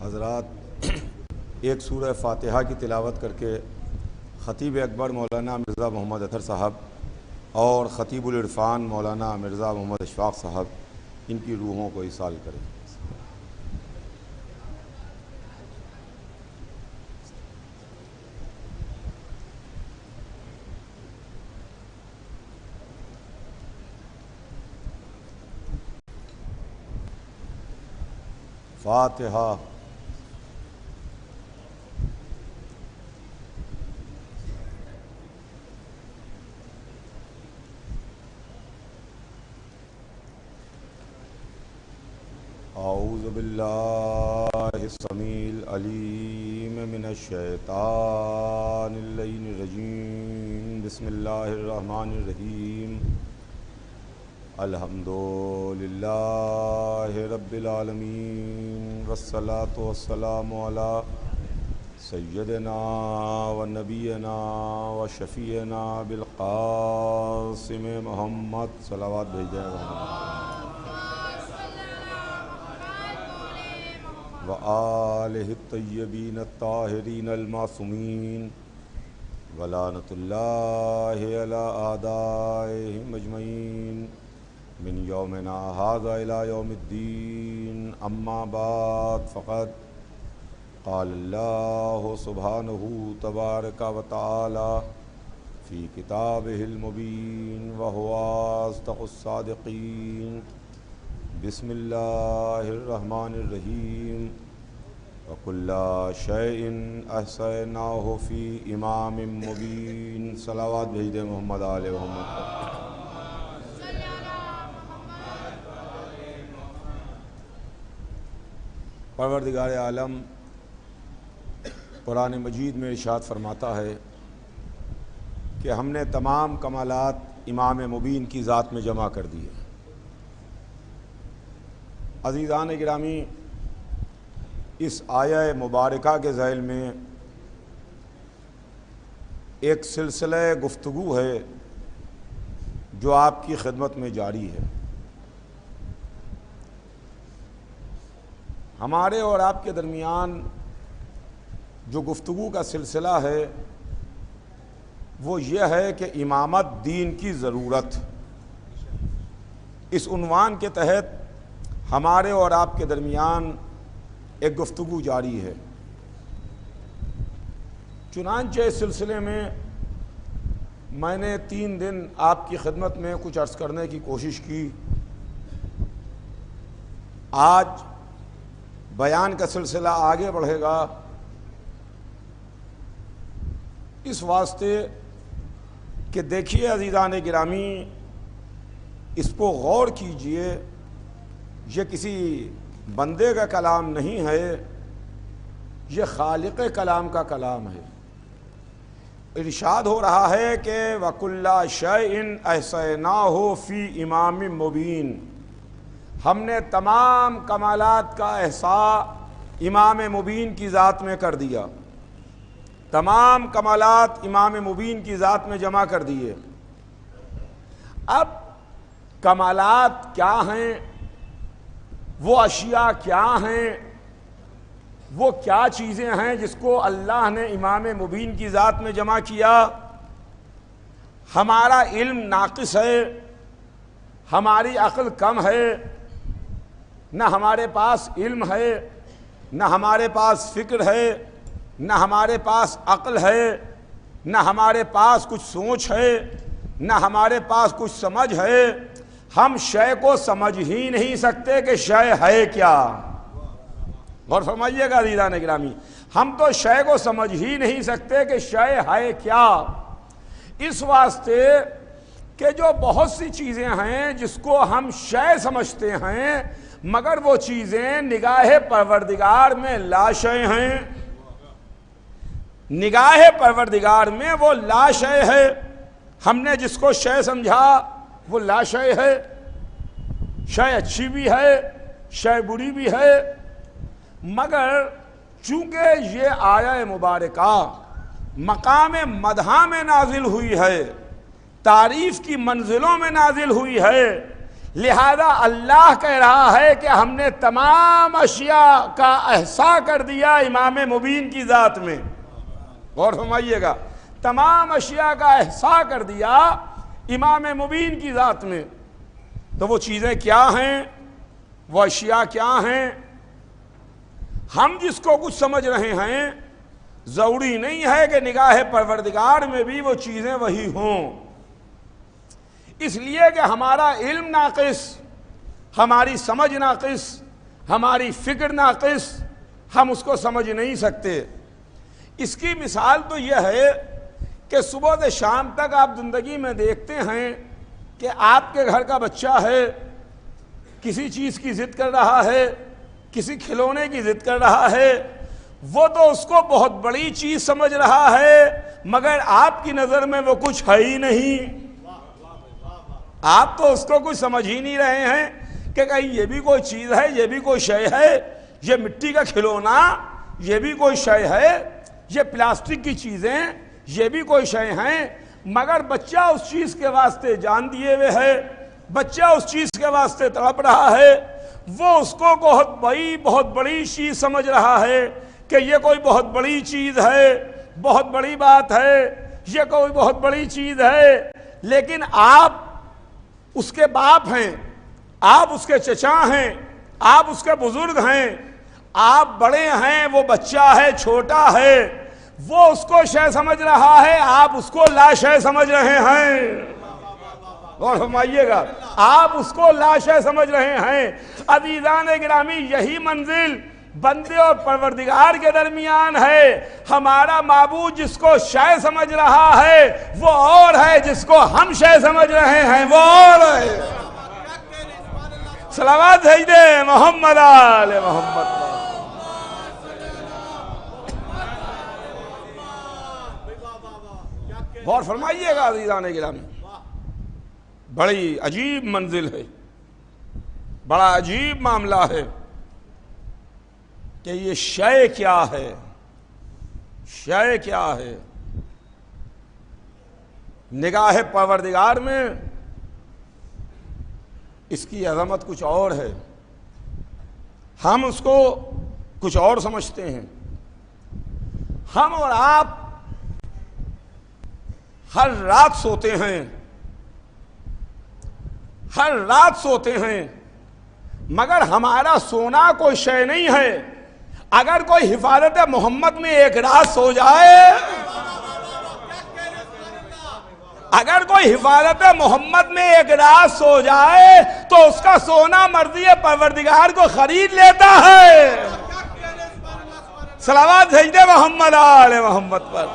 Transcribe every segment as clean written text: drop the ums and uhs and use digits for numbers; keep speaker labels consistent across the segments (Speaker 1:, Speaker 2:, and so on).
Speaker 1: حضرات ایک سورہ فاتحہ کی تلاوت کر کے خطیب اکبر مولانا مرزا محمد اطہر صاحب اور خطیب العرفان مولانا مرزا محمد اشفاق صاحب ان کی روحوں کو ایصال کریں۔ فاتحہ۔ اعوذ باللہ السمیع العلیم من الشیطان اللعین الرجیم، بسم اللہ الرحمن الرحیم، الحمد للہ رب العالمین، والصلاة والسلام علی سیدنا و نبینا و شفیعنا بالقاسم محمد، صلوات بھیجیں وآلہ الطیبین الطاہرین المعصومین، ولعنۃ اللہ علی اعدائہم اجمعین من یومنا ھذا الی یوم الدین، اما بعد فقد قال اللہ سبحانہ تبارک و تعالی فی کتابہ المبین وہو اصدق الصادقین، بسم اللہ الرحمن الرحیم، وکل شیء احصیناہ فی امام مبین، صلوات بھیج دیں محمد آل محمد۔ پروردگار عالم قرآن مجید میں ارشاد فرماتا ہے کہ ہم نے تمام کمالات امام مبین کی ذات میں جمع کر دیے۔ عزیزان گرامی، اس آیہ مبارکہ کے ذیل میں ایک سلسلہ گفتگو ہے جو آپ کی خدمت میں جاری ہے۔ ہمارے اور آپ کے درمیان جو گفتگو کا سلسلہ ہے وہ یہ ہے کہ امامت دین کی ضرورت۔ اس عنوان کے تحت ہمارے اور آپ کے درمیان ایک گفتگو جاری ہے۔ چنانچہ اس سلسلے میں نے 3 دن آپ کی خدمت میں کچھ عرض کرنے کی کوشش کی۔ آج بیان کا سلسلہ آگے بڑھے گا، اس واسطے کہ دیکھیے عزیزان گرامی، اس کو غور کیجئے، یہ کسی بندے کا کلام نہیں ہے، یہ خالق کلام کا کلام ہے۔ ارشاد ہو رہا ہے کہ وَكُلَّ شَيْءٍ أَحْصَيْنَاهُ فِي إِمَامٍ مُبِينٍ، ہم نے تمام کمالات کا احصاء امام مبین کی ذات میں کر دیا، تمام کمالات امام مبین کی ذات میں جمع کر دیے۔ اب کمالات کیا ہیں، وہ اشیاء کیا ہیں، وہ کیا چیزیں ہیں جس کو اللہ نے امام مبین کی ذات میں جمع کیا؟ ہمارا علم ناقص ہے، ہماری عقل کم ہے، نہ ہمارے پاس علم ہے، نہ ہمارے پاس فکر ہے، نہ ہمارے پاس عقل ہے، نہ ہمارے پاس کچھ سوچ ہے، نہ ہمارے پاس کچھ سمجھ ہے۔ ہم شے کو سمجھ ہی نہیں سکتے کہ شے ہے کیا۔ غور فرمائیے گا عزیزان گرامی، ہم تو شے کو سمجھ ہی نہیں سکتے کہ شے ہے کیا۔ اس واسطے کہ جو بہت سی چیزیں ہیں جس کو ہم شے سمجھتے ہیں، مگر وہ چیزیں نگاہ پروردگار میں لا شے ہیں، نگاہ پروردگار میں وہ لا شے ہے۔ ہم نے جس کو شے سمجھا وہ لا شے ہے، شے اچھی بھی ہے، شے بری بھی ہے، مگر چونکہ یہ آیہ مبارکہ مقام مدح میں نازل ہوئی ہے، تعریف کی منزلوں میں نازل ہوئی ہے، لہذا اللہ کہہ رہا ہے کہ ہم نے تمام اشیاء کا احصاء کر دیا امام مبین کی ذات میں. غور فرمائیے گا، تمام اشیاء کا احصاء کر دیا امام مبین کی ذات میں. تو وہ چیزیں کیا ہیں، وہ اشیاء کیا ہیں؟ ہم جس کو کچھ سمجھ رہے ہیں ضروری نہیں ہے کہ نگاہ پروردگار میں بھی وہ چیزیں وہی ہوں. اس لیے کہ ہمارا علم ناقص، ہماری سمجھ ناقص، ہماری فکر ناقص، ہم اس کو سمجھ نہیں سکتے. اس کی مثال تو یہ ہے کہ صبح سے شام تک آپ زندگی میں دیکھتے ہیں کہ آپ کے گھر کا بچہ ہے، کسی چیز کی ضد کر رہا ہے، کسی کھلونے کی ضد کر رہا ہے، وہ تو اس کو بہت بڑی چیز سمجھ رہا ہے، مگر آپ کی نظر میں وہ کچھ ہے ہی نہیں. آپ تو اس کو کچھ سمجھ ہی نہیں رہے ہیں کہ کہیں یہ بھی کوئی چیز ہے، یہ بھی کوئی شے ہے، یہ مٹی کا کھلونا یہ بھی کوئی شے ہے، یہ پلاسٹک کی چیزیں یہ بھی کوئی شے ہیں. مگر بچہ اس چیز کے واسطے جان دیے ہوئے ہے، بچہ اس چیز کے واسطے تڑپ رہا ہے، وہ اس کو بہت بڑی چیز سمجھ رہا ہے کہ یہ کوئی بہت بڑی چیز ہے، بہت بڑی بات ہے، یہ کوئی بہت بڑی چیز ہے. لیکن آپ اس کے باپ ہیں، آپ اس کے چچا ہیں، آپ اس کے بزرگ ہیں، آپ بڑے ہیں، وہ بچہ ہے، چھوٹا ہے، وہ اس کو شے سمجھ رہا ہے، آپ اس کو لا شے سمجھ رہے ہیں. اور فرمائیے گا، آپ اس کو لا شے سمجھ رہے ہیں. عزیزان گرامی، یہی منزل بندے اور پروردگار کے درمیان ہے. ہمارا معبود جس کو شے سمجھ رہا ہے وہ اور ہے، جس کو ہم شے سمجھ رہے ہیں وہ اور ہے. صلوات سیدے محمد آل محمد. غور فرمائیے گا عزیزان گرامی، بڑی عجیب منزل ہے، بڑا عجیب معاملہ ہے کہ یہ شے کیا ہے، شے کیا ہے. نگاہ پروردگار میں اس کی عظمت کچھ اور ہے، ہم اس کو کچھ اور سمجھتے ہیں. ہم اور آپ ہر رات سوتے ہیں، ہر رات سوتے ہیں، مگر ہمارا سونا کوئی شے نہیں ہے. اگر کوئی حفاظت محمد میں ایک رات سو جائے، اگر کوئی حفاظت محمد میں ایک رات سو جائے تو اس کا سونا مرضی پروردگار کو خرید لیتا ہے. صلوات سیدے محمد آل محمد پر.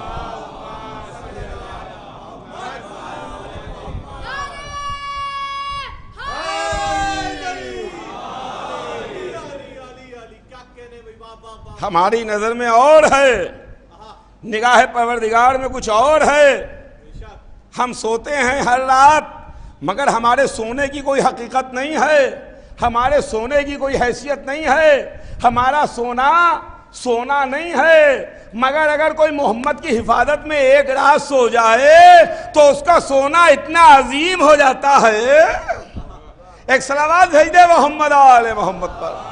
Speaker 1: ہماری نظر میں اور ہے، نگاہ پروردگار میں کچھ اور ہے. ہم سوتے ہیں ہر رات، مگر ہمارے سونے کی کوئی حقیقت نہیں ہے، ہمارے سونے کی کوئی حیثیت نہیں ہے. ہمارا سونا نہیں ہے، مگر اگر کوئی محمد کی حفاظت میں ایک رات سو جائے تو اس کا سونا اتنا عظیم ہو جاتا ہے. ایک صلوات سیدے محمد آل محمد پر.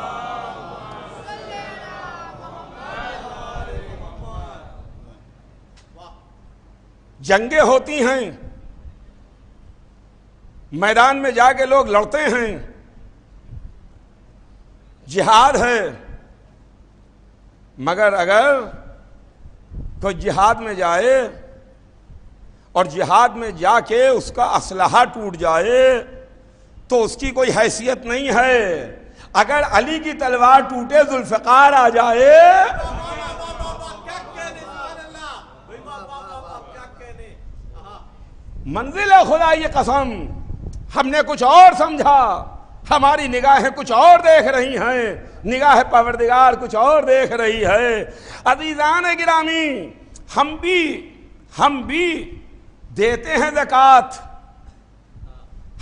Speaker 1: جنگیں ہوتی ہیں، میدان میں جا کے لوگ لڑتے ہیں، جہاد ہے، مگر اگر کوئی جہاد میں جائے اور جہاد میں جا کے اس کا اسلحہ ٹوٹ جائے تو اس کی کوئی حیثیت نہیں ہے. اگر علی کی تلوار ٹوٹے، ذوالفقار آ جائے، منزل خدا یہ قسم ہم نے کچھ اور سمجھا، ہماری نگاہیں کچھ اور دیکھ رہی ہیں، نگاہ پروردگار کچھ اور دیکھ رہی ہے. عزیزان گرامی، ہم بھی دیتے ہیں زکوٰۃ،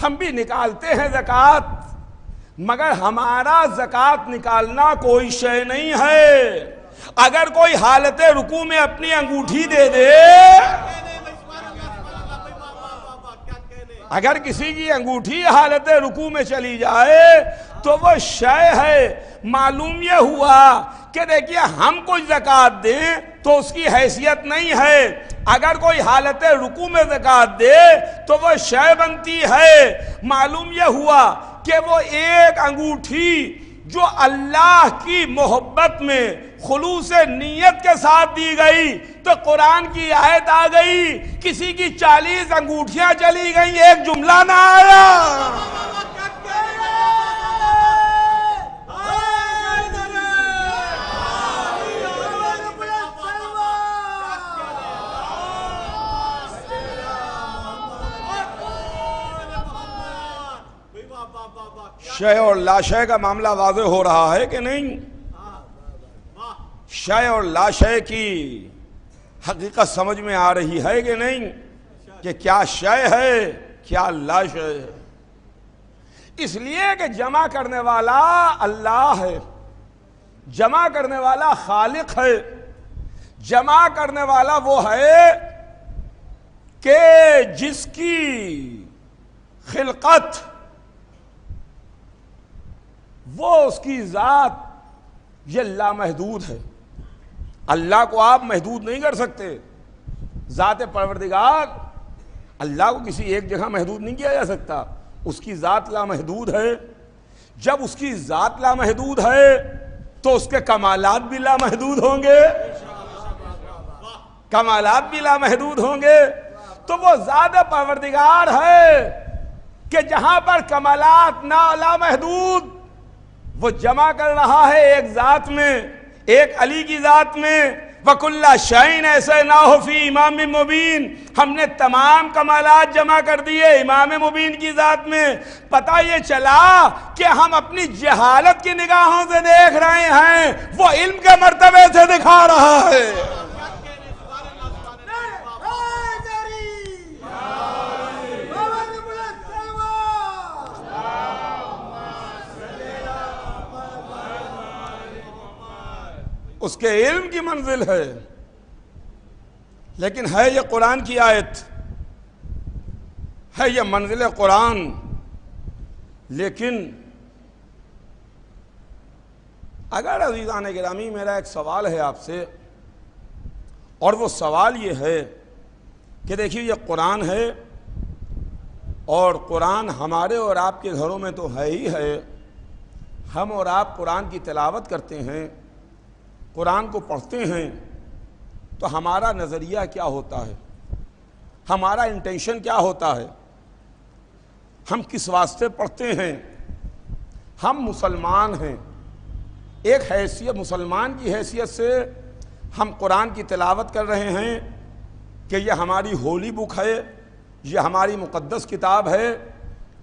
Speaker 1: ہم بھی نکالتے ہیں زکوٰۃ، مگر ہمارا زکوٰۃ نکالنا کوئی شے نہیں ہے. اگر کوئی حالت رکوع میں اپنی انگوٹھی دے دے، اگر کسی کی انگوٹھی حالت رکوع میں چلی جائے تو وہ شے ہے. معلوم یہ ہوا کہ دیکھیے ہم کچھ زکوٰۃ دیں تو اس کی حیثیت نہیں ہے، اگر کوئی حالت رکوع میں زکوٰۃ دے تو وہ شے بنتی ہے. معلوم یہ ہوا کہ وہ ایک انگوٹھی جو اللہ کی محبت میں خلوص نیت کے ساتھ دی گئی تو قرآن کی آیت آ گئی، کسی کی 40 انگوٹھیاں چلی گئیں ایک جملہ نہ آیا. شے اور لا شے کا معاملہ واضح ہو رہا ہے کہ نہیں؟ شے اور لا شے کی حقیقت سمجھ میں آ رہی ہے کہ نہیں، کہ کیا شے ہے کیا لا شے ہے. اس لیے کہ جمع کرنے والا اللہ ہے، جمع کرنے والا خالق ہے، جمع کرنے والا وہ ہے کہ جس کی خلقت وہ اس کی ذات یہ لامحدود ہے. اللہ کو آپ محدود نہیں کر سکتے. ذات پروردگار اللہ کو کسی ایک جگہ محدود نہیں کیا جا سکتا، اس کی ذات لامحدود ہے. جب اس کی ذات لامحدود ہے تو اس کے کمالات بھی لامحدود ہوں گے، کمالات بھی لامحدود ہوں گے. تو وہ ذات پروردگار ہے کہ جہاں پر کمالات لامحدود وہ جمع کر رہا ہے ایک ذات میں، ایک علی کی ذات میں. وَكُلَّ شَيْءٍ ایسے نہ ہو فی امام مبین، ہم نے تمام کمالات جمع کر دیے امام مبین کی ذات میں. پتہ یہ چلا کہ ہم اپنی جہالت کی نگاہوں سے دیکھ رہے ہیں، وہ علم کے مرتبے سے دکھا رہا ہے. اس کے علم کی منزل ہے، لیکن ہے یہ قرآن کی آیت، ہے یہ منزل قرآن. لیکن اگر عزیزان گرامی میرا ایک سوال ہے آپ سے، اور وہ سوال یہ ہے کہ دیکھیے یہ قرآن ہے اور قرآن ہمارے اور آپ کے گھروں میں تو ہے ہی ہے. ہم اور آپ قرآن کی تلاوت کرتے ہیں، قرآن کو پڑھتے ہیں، تو ہمارا نظریہ کیا ہوتا ہے، ہمارا انٹینشن کیا ہوتا ہے، ہم کس واسطے پڑھتے ہیں. ہم مسلمان ہیں، ایک حیثیت مسلمان کی حیثیت سے ہم قرآن کی تلاوت کر رہے ہیں کہ یہ ہماری ہولی بک ہے، یہ ہماری مقدس کتاب ہے،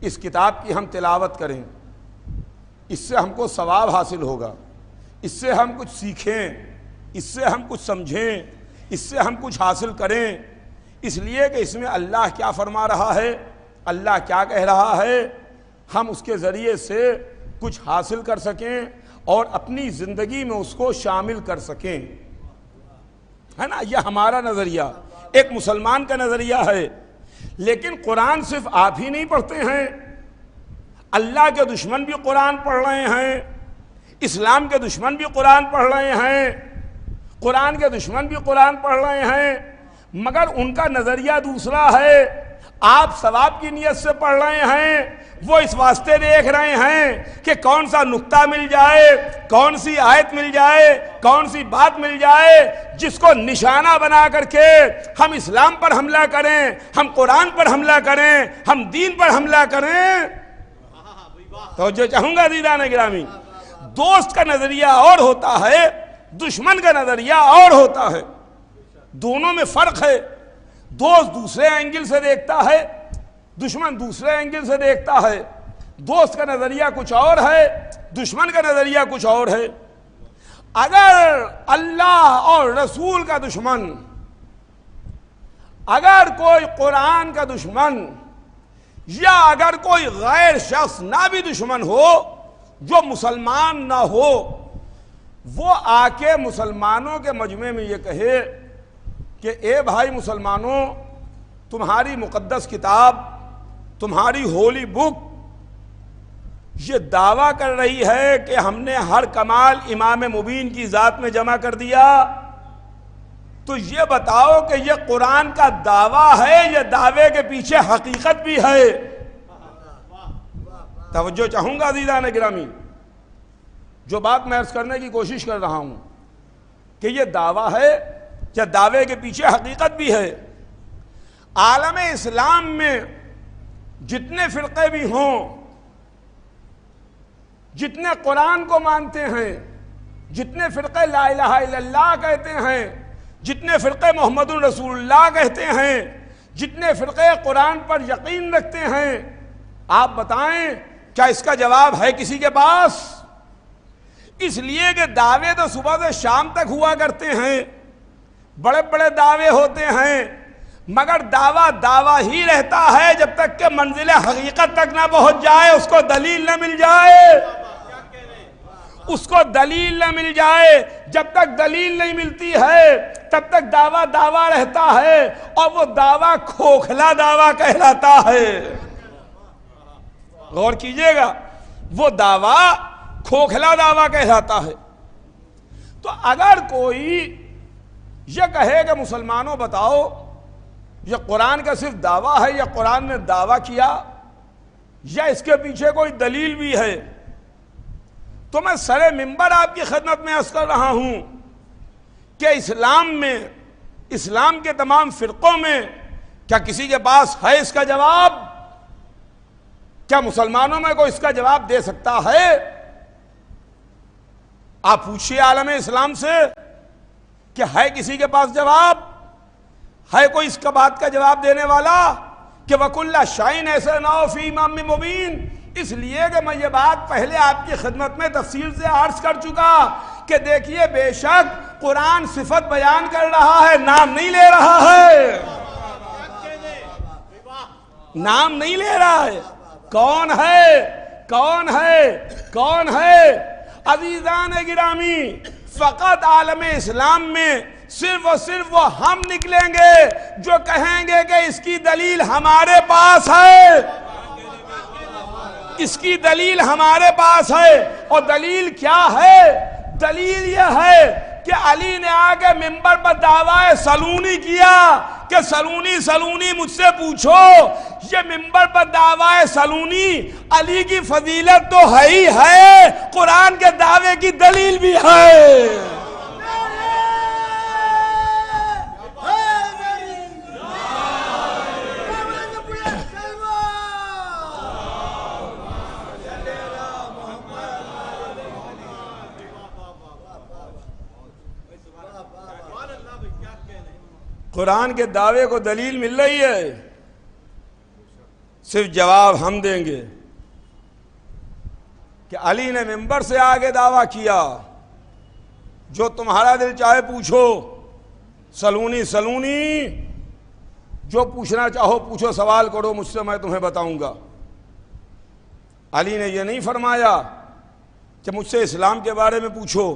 Speaker 1: اس کتاب کی ہم تلاوت کریں، اس سے ہم کو ثواب حاصل ہوگا، اس سے ہم کچھ سیکھیں، اس سے ہم کچھ سمجھیں، اس سے ہم کچھ حاصل کریں. اس لیے کہ اس میں اللہ کیا فرما رہا ہے، اللہ کیا کہہ رہا ہے، ہم اس کے ذریعے سے کچھ حاصل کر سکیں اور اپنی زندگی میں اس کو شامل کر سکیں. ہے نا، یہ ہمارا نظریہ، ایک مسلمان کا نظریہ ہے. لیکن قرآن صرف آپ ہی نہیں پڑھتے ہیں، اللہ کے دشمن بھی قرآن پڑھ رہے ہیں، اسلام کے دشمن بھی قرآن پڑھ رہے ہیں، قرآن کے دشمن بھی قرآن پڑھ رہے ہیں، مگر ان کا نظریہ دوسرا ہے. آپ ثواب کی نیت سے پڑھ رہے ہیں، وہ اس واسطے دیکھ رہے ہیں کہ کون سا نقطہ مل جائے، کون سی آیت مل جائے، کون سی بات مل جائے جس کو نشانہ بنا کر کے ہم اسلام پر حملہ کریں، ہم قرآن پر حملہ کریں، ہم دین پر حملہ کریں. تو جو چاہوں گا عزیزان گرامی، دوست کا نظریہ اور ہوتا ہے، دشمن کا نظریہ اور ہوتا ہے. دونوں میں فرق ہے. دوست دوسرے اینگل سے دیکھتا ہے، دشمن دوسرے اینگل سے دیکھتا ہے. دوست کا نظریہ کچھ اور ہے، دشمن کا نظریہ کچھ اور ہے. اگر اللہ اور رسول کا دشمن، اگر کوئی قرآن کا دشمن، یا اگر کوئی غیر شخص نہ بھی دشمن ہو جو مسلمان نہ ہو، وہ آ کے مسلمانوں کے مجمع میں یہ کہے کہ اے بھائی مسلمانوں، تمہاری مقدس کتاب تمہاری ہولی بک یہ دعویٰ کر رہی ہے کہ ہم نے ہر کمال امام مبین کی ذات میں جمع کر دیا، تو یہ بتاؤ کہ یہ قرآن کا دعویٰ ہے، یہ دعوے کے پیچھے حقیقت بھی ہے؟ توجہ چاہوں گا عزیزان گرامی، جو بات میں عرض کرنے کی کوشش کر رہا ہوں کہ یہ دعویٰ ہے یا دعوے کے پیچھے حقیقت بھی ہے۔ عالم اسلام میں جتنے فرقے بھی ہوں، جتنے قرآن کو مانتے ہیں، جتنے فرقے لا الہ الا اللہ کہتے ہیں، جتنے فرقے محمد رسول اللہ کہتے ہیں، جتنے فرقے قرآن پر یقین رکھتے ہیں، آپ بتائیں کیا اس کا جواب ہے کسی کے پاس؟ اس لیے کہ دعوے تو صبح سے شام تک ہوا کرتے ہیں، بڑے بڑے دعوے ہوتے ہیں، مگر دعویٰ ہی رہتا ہے جب تک کہ منزل حقیقت تک نہ پہنچ جائے، اس کو دلیل نہ مل جائے، اس کو دلیل نہ مل جائے۔ جب تک دلیل نہیں ملتی ہے تب تک دعویٰ رہتا ہے، اور وہ دعویٰ کھوکھلا دعویٰ کہلاتا ہے۔ غور کیجئے گا، وہ دعویٰ کھوکھلا دعویٰ کہلاتا ہے۔ تو اگر کوئی یہ کہے کہ مسلمانوں بتاؤ یہ قرآن کا صرف دعویٰ ہے یا قرآن نے دعویٰ کیا یا اس کے پیچھے کوئی دلیل بھی ہے، تو میں سر منبر آپ کی خدمت میں عرض کر رہا ہوں کہ اسلام کے تمام فرقوں میں کیا کسی کے پاس ہے اس کا جواب؟ کیا مسلمانوں میں کوئی اس کا جواب دے سکتا ہے؟ آپ پوچھئے عالم اسلام سے کہ ہے کسی کے پاس جواب؟ ہے کوئی اس کا بات کا جواب دینے والا کہ وَكُلَّ شَيْءٍ ایسے نہ ہو فی امام مبین؟ اس لیے کہ میں یہ بات پہلے آپ کی خدمت میں تفصیل سے عرض کر چکا کہ دیکھیے بے شک قرآن صفت بیان کر رہا ہے، نام نہیں لے رہا ہے، نام نہیں لے رہا ہے۔ کون ہے؟ کون ہے؟ کون ہے؟ عزیزان گرامی، فقط عالم اسلام میں صرف و صرف وہ ہم نکلیں گے جو کہیں گے کہ اس کی دلیل ہمارے پاس ہے، اس کی دلیل ہمارے پاس ہے۔ اور دلیل کیا ہے؟ دلیل یہ ہے کہ علی نے آگے منبر پر دعویٰ سلونی کیا کہ سلونی مجھ سے پوچھو۔ یہ منبر پر دعویٰ سلونی علی کی فضیلت تو ہے ہی ہے، قرآن کے دعوے کی دلیل بھی ہے۔ قرآن کے دعوے کو دلیل مل رہی ہے، صرف جواب ہم دیں گے کہ علی نے منبر سے آگے دعویٰ کیا جو تمہارا دل چاہے پوچھو، سلونی جو پوچھنا چاہو پوچھو، سوال کرو مجھ سے، میں تمہیں بتاؤں گا۔ علی نے یہ نہیں فرمایا کہ مجھ سے اسلام کے بارے میں پوچھو،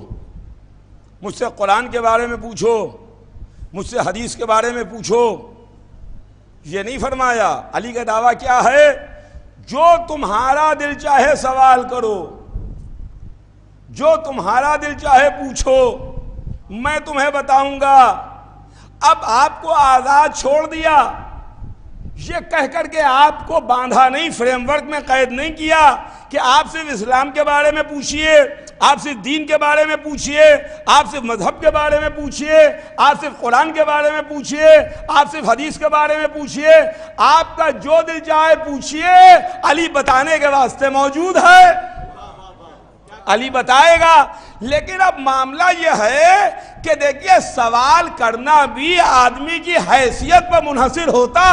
Speaker 1: مجھ سے قرآن کے بارے میں پوچھو، مجھ سے حدیث کے بارے میں پوچھو، یہ نہیں فرمایا۔ علی کا دعویٰ کیا ہے؟ جو تمہارا دل چاہے سوال کرو، جو تمہارا دل چاہے پوچھو، میں تمہیں بتاؤں گا۔ اب آپ کو آزاد چھوڑ دیا، یہ کہہ کر کے آپ کو باندھا نہیں، فریم ورک میں قید نہیں کیا کہ آپ صرف اسلام کے بارے میں پوچھئے، آپ صرف دین کے بارے میں پوچھئے، آپ صرف مذہب کے بارے میں پوچھئے، آپ صرف قرآن کے بارے میں پوچھئے، آپ صرف حدیث کے بارے میں پوچھئے، آپ کا جو دل چاہے پوچھئے، علی بتانے کے واسطے موجود ہے، علی بتائے گا۔ لیکن اب معاملہ یہ ہے کہ دیکھیے سوال کرنا بھی آدمی کی حیثیت پر منحصر ہوتا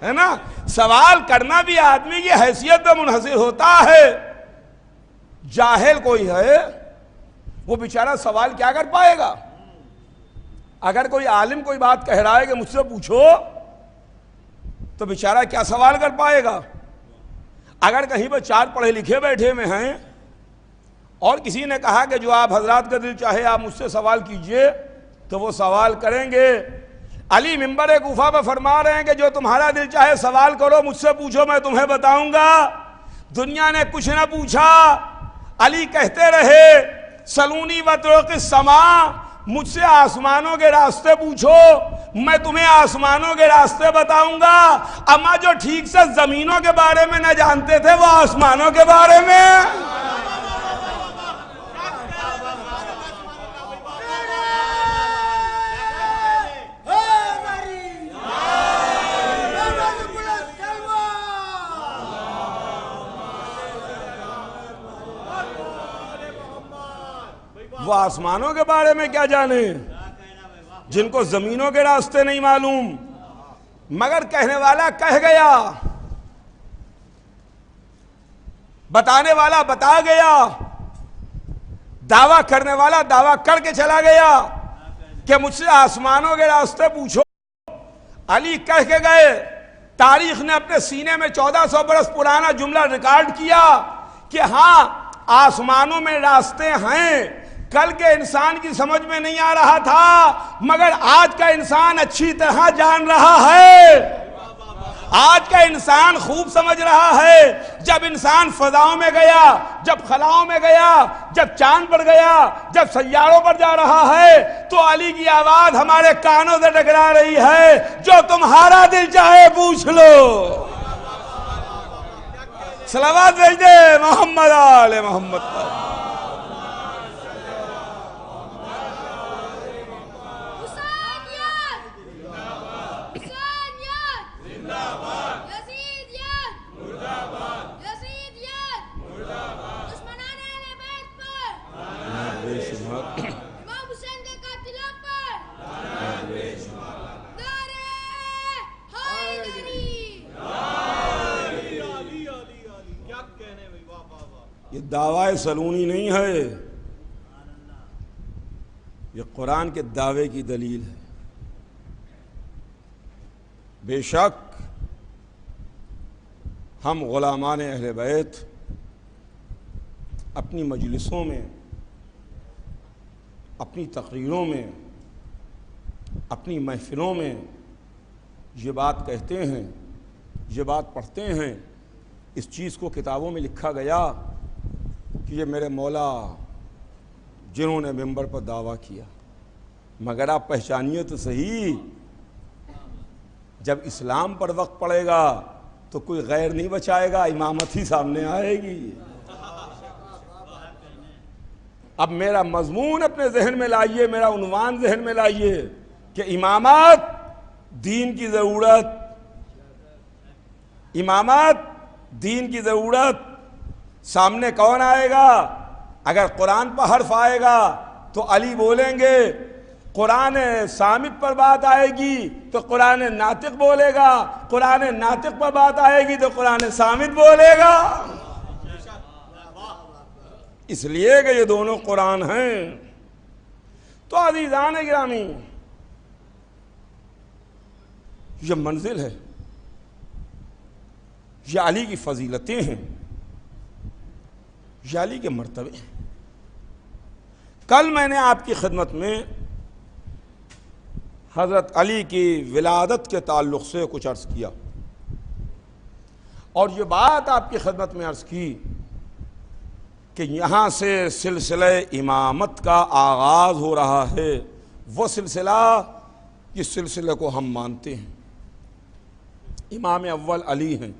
Speaker 1: ہے نا، سوال کرنا بھی آدمی کی حیثیت پر منحصر ہوتا ہے۔ جاہل کوئی ہے وہ بیچارہ سوال کیا کر پائے گا؟ اگر کوئی عالم کوئی بات کہہ رہا ہے کہ مجھ سے پوچھو تو بیچارہ کیا سوال کر پائے گا؟ اگر کہیں پر چار پڑھے لکھے بیٹھے میں ہیں اور کسی نے کہا کہ جو آپ حضرات کا دل چاہے آپ مجھ سے سوال کیجئے تو وہ سوال کریں گے۔ علی منبر کوفہ پہ فرما رہے ہیں کہ جو تمہارا دل چاہے سوال کرو، مجھ سے پوچھو، میں تمہیں بتاؤں گا۔ دنیا نے کچھ نہ پوچھا، علی کہتے رہے سلونی وطرق السماء، مجھ سے آسمانوں کے راستے پوچھو، میں تمہیں آسمانوں کے راستے بتاؤں گا۔ اما جو ٹھیک سے زمینوں کے بارے میں نہ جانتے تھے وہ آسمانوں کے بارے میں۔ وہ آسمانوں کے بارے میں کیا جانے جن کو زمینوں کے راستے نہیں معلوم۔ مگر کہنے والا کہہ گیا، بتانے والا بتا گیا، دعویٰ کرنے والا دعویٰ کر کے چلا گیا کہ مجھ سے آسمانوں کے راستے پوچھو۔ علی کہہ کے گئے، تاریخ نے اپنے سینے میں 1400 برس پرانا جملہ ریکارڈ کیا کہ ہاں آسمانوں میں راستے ہیں۔ کل کے انسان کی سمجھ میں نہیں آ رہا تھا، مگر آج کا انسان اچھی طرح جان رہا ہے۔ آج کا انسان خوب سمجھ رہا ہے۔ جب انسان فضاؤں میں گیا، جب خلاؤں میں گیا، جب چاند پر گیا، جب سیاروں پر جا رہا ہے، تو علی کی آواز ہمارے کانوں سے ٹکرا رہی ہے، جو تمہارا دل چاہے پوچھ لو۔ صلوات بھیج دے محمد آل محمد پر۔ یہ دعویٰ سلونی نہیں ہے، یہ قرآن کے دعوے کی دلیل ہے۔ بے شک ہم غلامان اہل بیت اپنی مجلسوں میں، اپنی تقریروں میں، اپنی محفلوں میں یہ بات کہتے ہیں، یہ بات پڑھتے ہیں۔ اس چیز کو کتابوں میں لکھا گیا کہ یہ میرے مولا جنہوں نے منبر پر دعویٰ کیا، مگر آپ پہچانیے تو صحیح، جب اسلام پر وقت پڑے گا تو کوئی غیر نہیں بچائے گا، امامت ہی سامنے آئے گی۔ اب میرا مضمون اپنے ذہن میں لائیے، میرا عنوان ذہن میں لائیے کہ امامت دین کی ضرورت، امامت دین کی ضرورت۔ سامنے کون آئے گا؟ اگر قرآن پر حرف آئے گا تو علی بولیں گے، قرآن صامت پر بات آئے گی تو قرآن ناطق بولے گا، قرآن ناطق پر بات آئے گی تو قرآن صامت بولے گا۔ اس لیے کہ یہ دونوں قرآن ہیں۔ تو عزیزان گرامی، یہ منزل ہے، یہ علی کی فضیلتیں ہیں، یہ علی کے مرتبے ہیں۔ کل میں نے آپ کی خدمت میں حضرت علی کی ولادت کے تعلق سے کچھ عرض کیا، اور یہ بات آپ کی خدمت میں عرض کی کہ یہاں سے سلسلہ امامت کا آغاز ہو رہا ہے، وہ سلسلہ جس سلسلے کو ہم مانتے ہیں۔ امام اول علی ہیں،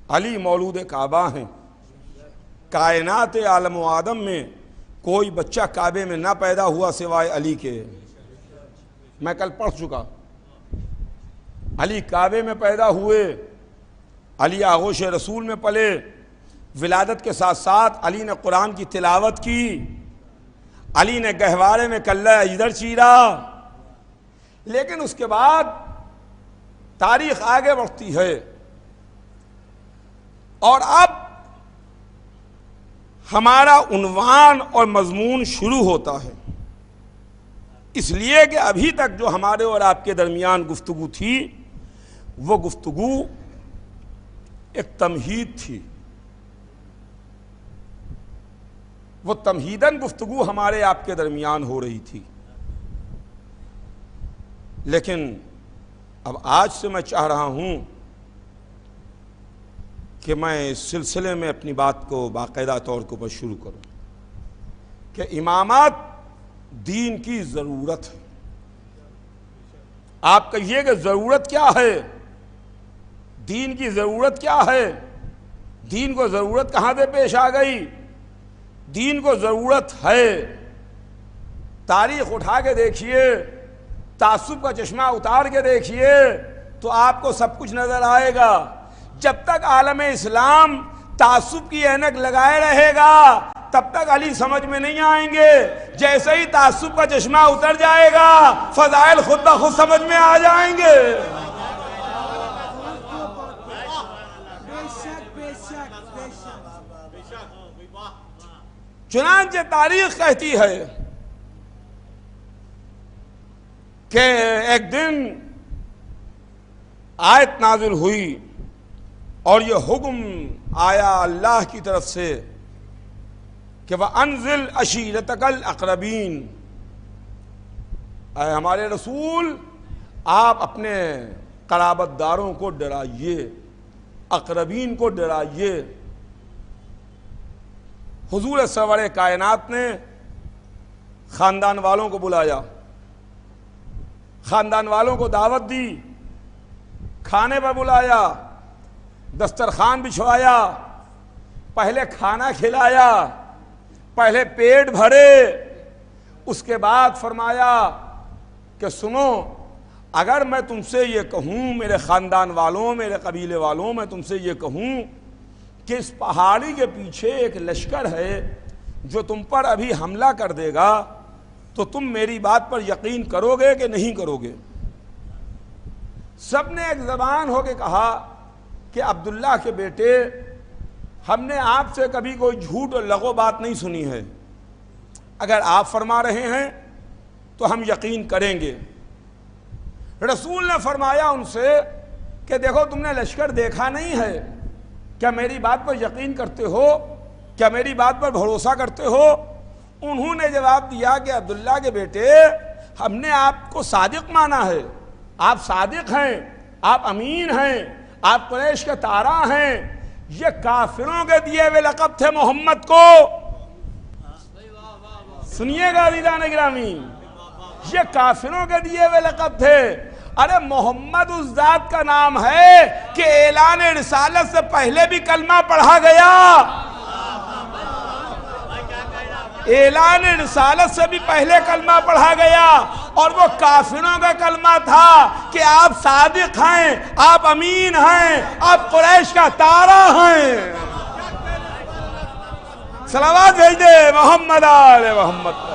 Speaker 1: علی مولود کعبہ ہیں۔ کائنات عالم و آدم میں کوئی بچہ کعبے میں نہ پیدا ہوا سوائے علی کے۔ میں کل پڑھ چکا، علی کعبے میں پیدا ہوئے، علی آغوش رسول میں پلے، ولادت کے ساتھ ساتھ علی نے قرآن کی تلاوت کی، علی نے گہوارے میں کلہ اجدر چیرا۔ لیکن اس کے بعد تاریخ آگے بڑھتی ہے، اور اب ہمارا عنوان اور مضمون شروع ہوتا ہے، اس لیے کہ ابھی تک جو ہمارے اور آپ کے درمیان گفتگو تھی وہ گفتگو ایک تمہید تھی، وہ تمہیداً گفتگو ہمارے آپ کے درمیان ہو رہی تھی۔ لیکن اب آج سے میں چاہ رہا ہوں کہ میں اس سلسلے میں اپنی بات کو باقاعدہ طور کے اوپر شروع کروں کہ امامات دین کی ضرورت ہے۔ آپ کہیے کہ ضرورت کیا ہے؟ دین کی ضرورت کیا ہے؟ دین کو ضرورت کہاں سے پیش آ گئی؟ دین کو ضرورت ہے۔ تاریخ اٹھا کے دیکھیے، تعصب کا چشمہ اتار کے دیکھیے تو آپ کو سب کچھ نظر آئے گا۔ جب تک عالم اسلام تعصب کی اینک لگائے رہے گا تب تک علی سمجھ میں نہیں آئیں گے۔ جیسے ہی تعصب کا چشمہ اتر جائے گا فضائل خود بخود سمجھ میں آ جائیں گے۔ چنانچہ تاریخ کہتی ہے کہ ایک دن آیت نازل ہوئی اور یہ حکم آیا اللہ کی طرف سے کہ وَأَنزِلْ عَشِيرَتَكَ الْأَقْرَبِينَ، اے ہمارے رسول آپ اپنے قرابت داروں کو ڈرائیے، اقربین کو ڈرائیے۔ حضور سرور کائنات نے خاندان والوں کو بلایا، خاندان والوں کو دعوت دی، کھانے پر بلایا، دسترخوان بچھوایا، پہلے کھانا کھلایا، پہلے پیٹ بھرے، اس کے بعد فرمایا کہ سنو، اگر میں تم سے یہ کہوں، میرے خاندان والوں، میرے قبیلے والوں، میں تم سے یہ کہوں کہ اس پہاڑی کے پیچھے ایک لشکر ہے جو تم پر ابھی حملہ کر دے گا تو تم میری بات پر یقین کرو گے کہ نہیں کرو گے؟ سب نے ایک زبان ہو کے کہا کہ عبداللہ کے بیٹے، ہم نے آپ سے کبھی کوئی جھوٹ اور لغو بات نہیں سنی ہے، اگر آپ فرما رہے ہیں تو ہم یقین کریں گے۔ رسول نے فرمایا ان سے کہ دیکھو تم نے لشکر دیکھا نہیں ہے، کیا میری بات پر یقین کرتے ہو؟ کیا میری بات پر بھروسہ کرتے ہو؟ انہوں نے جواب دیا کہ عبداللہ کے بیٹے، ہم نے آپ کو صادق مانا ہے، آپ صادق ہیں، آپ امین ہیں، آپ قریش کے تارا ہیں۔ یہ کافروں کے دیے ہوئے لقب تھے محمد کو، سنیے گا عزیزان گرامی، یہ کافروں کے دیے ہوئے لقب تھے۔ ارے محمد اس ذات کا نام ہے کہ اعلان رسالت سے پہلے بھی کلمہ پڑھا گیا، اعلان رسالت سے بھی پہلے کلمہ پڑھا گیا، اور وہ کافروں کا کلمہ تھا کہ آپ صادق ہیں، آپ امین ہیں، آپ قریش کا تارا ہیں۔ صلوات بھیج دے محمد آل محمد۔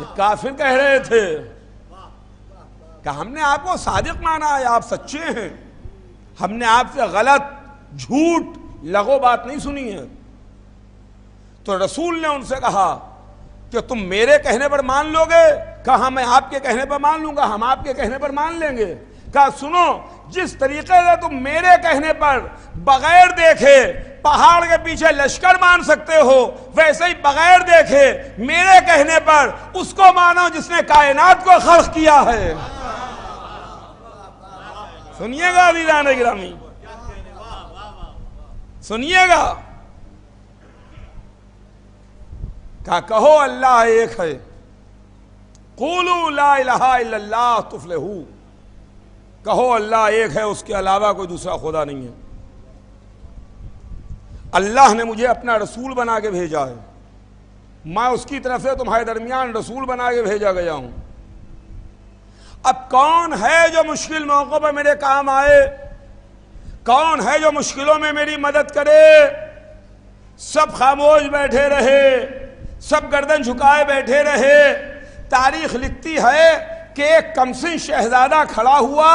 Speaker 1: یہ کافر کہہ رہے تھے کہ ہم نے آپ کو صادق مانا ہے، آپ سچے ہیں، ہم نے آپ سے غلط، جھوٹ، لغو بات نہیں سنی ہے۔ تو رسول نے ان سے کہا کہ تم میرے کہنے پر مان لو گے؟ کہا میں آپ کے کہنے پر مان لوں گا، ہم آپ کے کہنے پر مان لیں گے۔ کہا سنو، جس طریقے سے تم میرے کہنے پر بغیر دیکھے پہاڑ کے پیچھے لشکر مان سکتے ہو، ویسے ہی بغیر دیکھے میرے کہنے پر اس کو مانو جس نے کائنات کو خلق کیا ہے۔ سنیے گا عزیزان گرامی، سنیے گا، کہو اللہ ایک ہے، قولوا لا الہ الا اللہ تفلحوا، کہو اللہ ایک ہے، اس کے علاوہ کوئی دوسرا خدا نہیں ہے۔ اللہ نے مجھے اپنا رسول بنا کے بھیجا ہے، میں اس کی طرف سے تمہارے درمیان رسول بنا کے بھیجا گیا ہوں۔ اب کون ہے جو مشکل موقع پر میرے کام آئے؟ کون ہے جو مشکلوں میں میری مدد کرے؟ سب خاموش بیٹھے رہے، سب گردن جھکائے بیٹھے رہے۔ تاریخ لکھتی ہے کہ ایک کمسن شہزادہ کھڑا ہوا،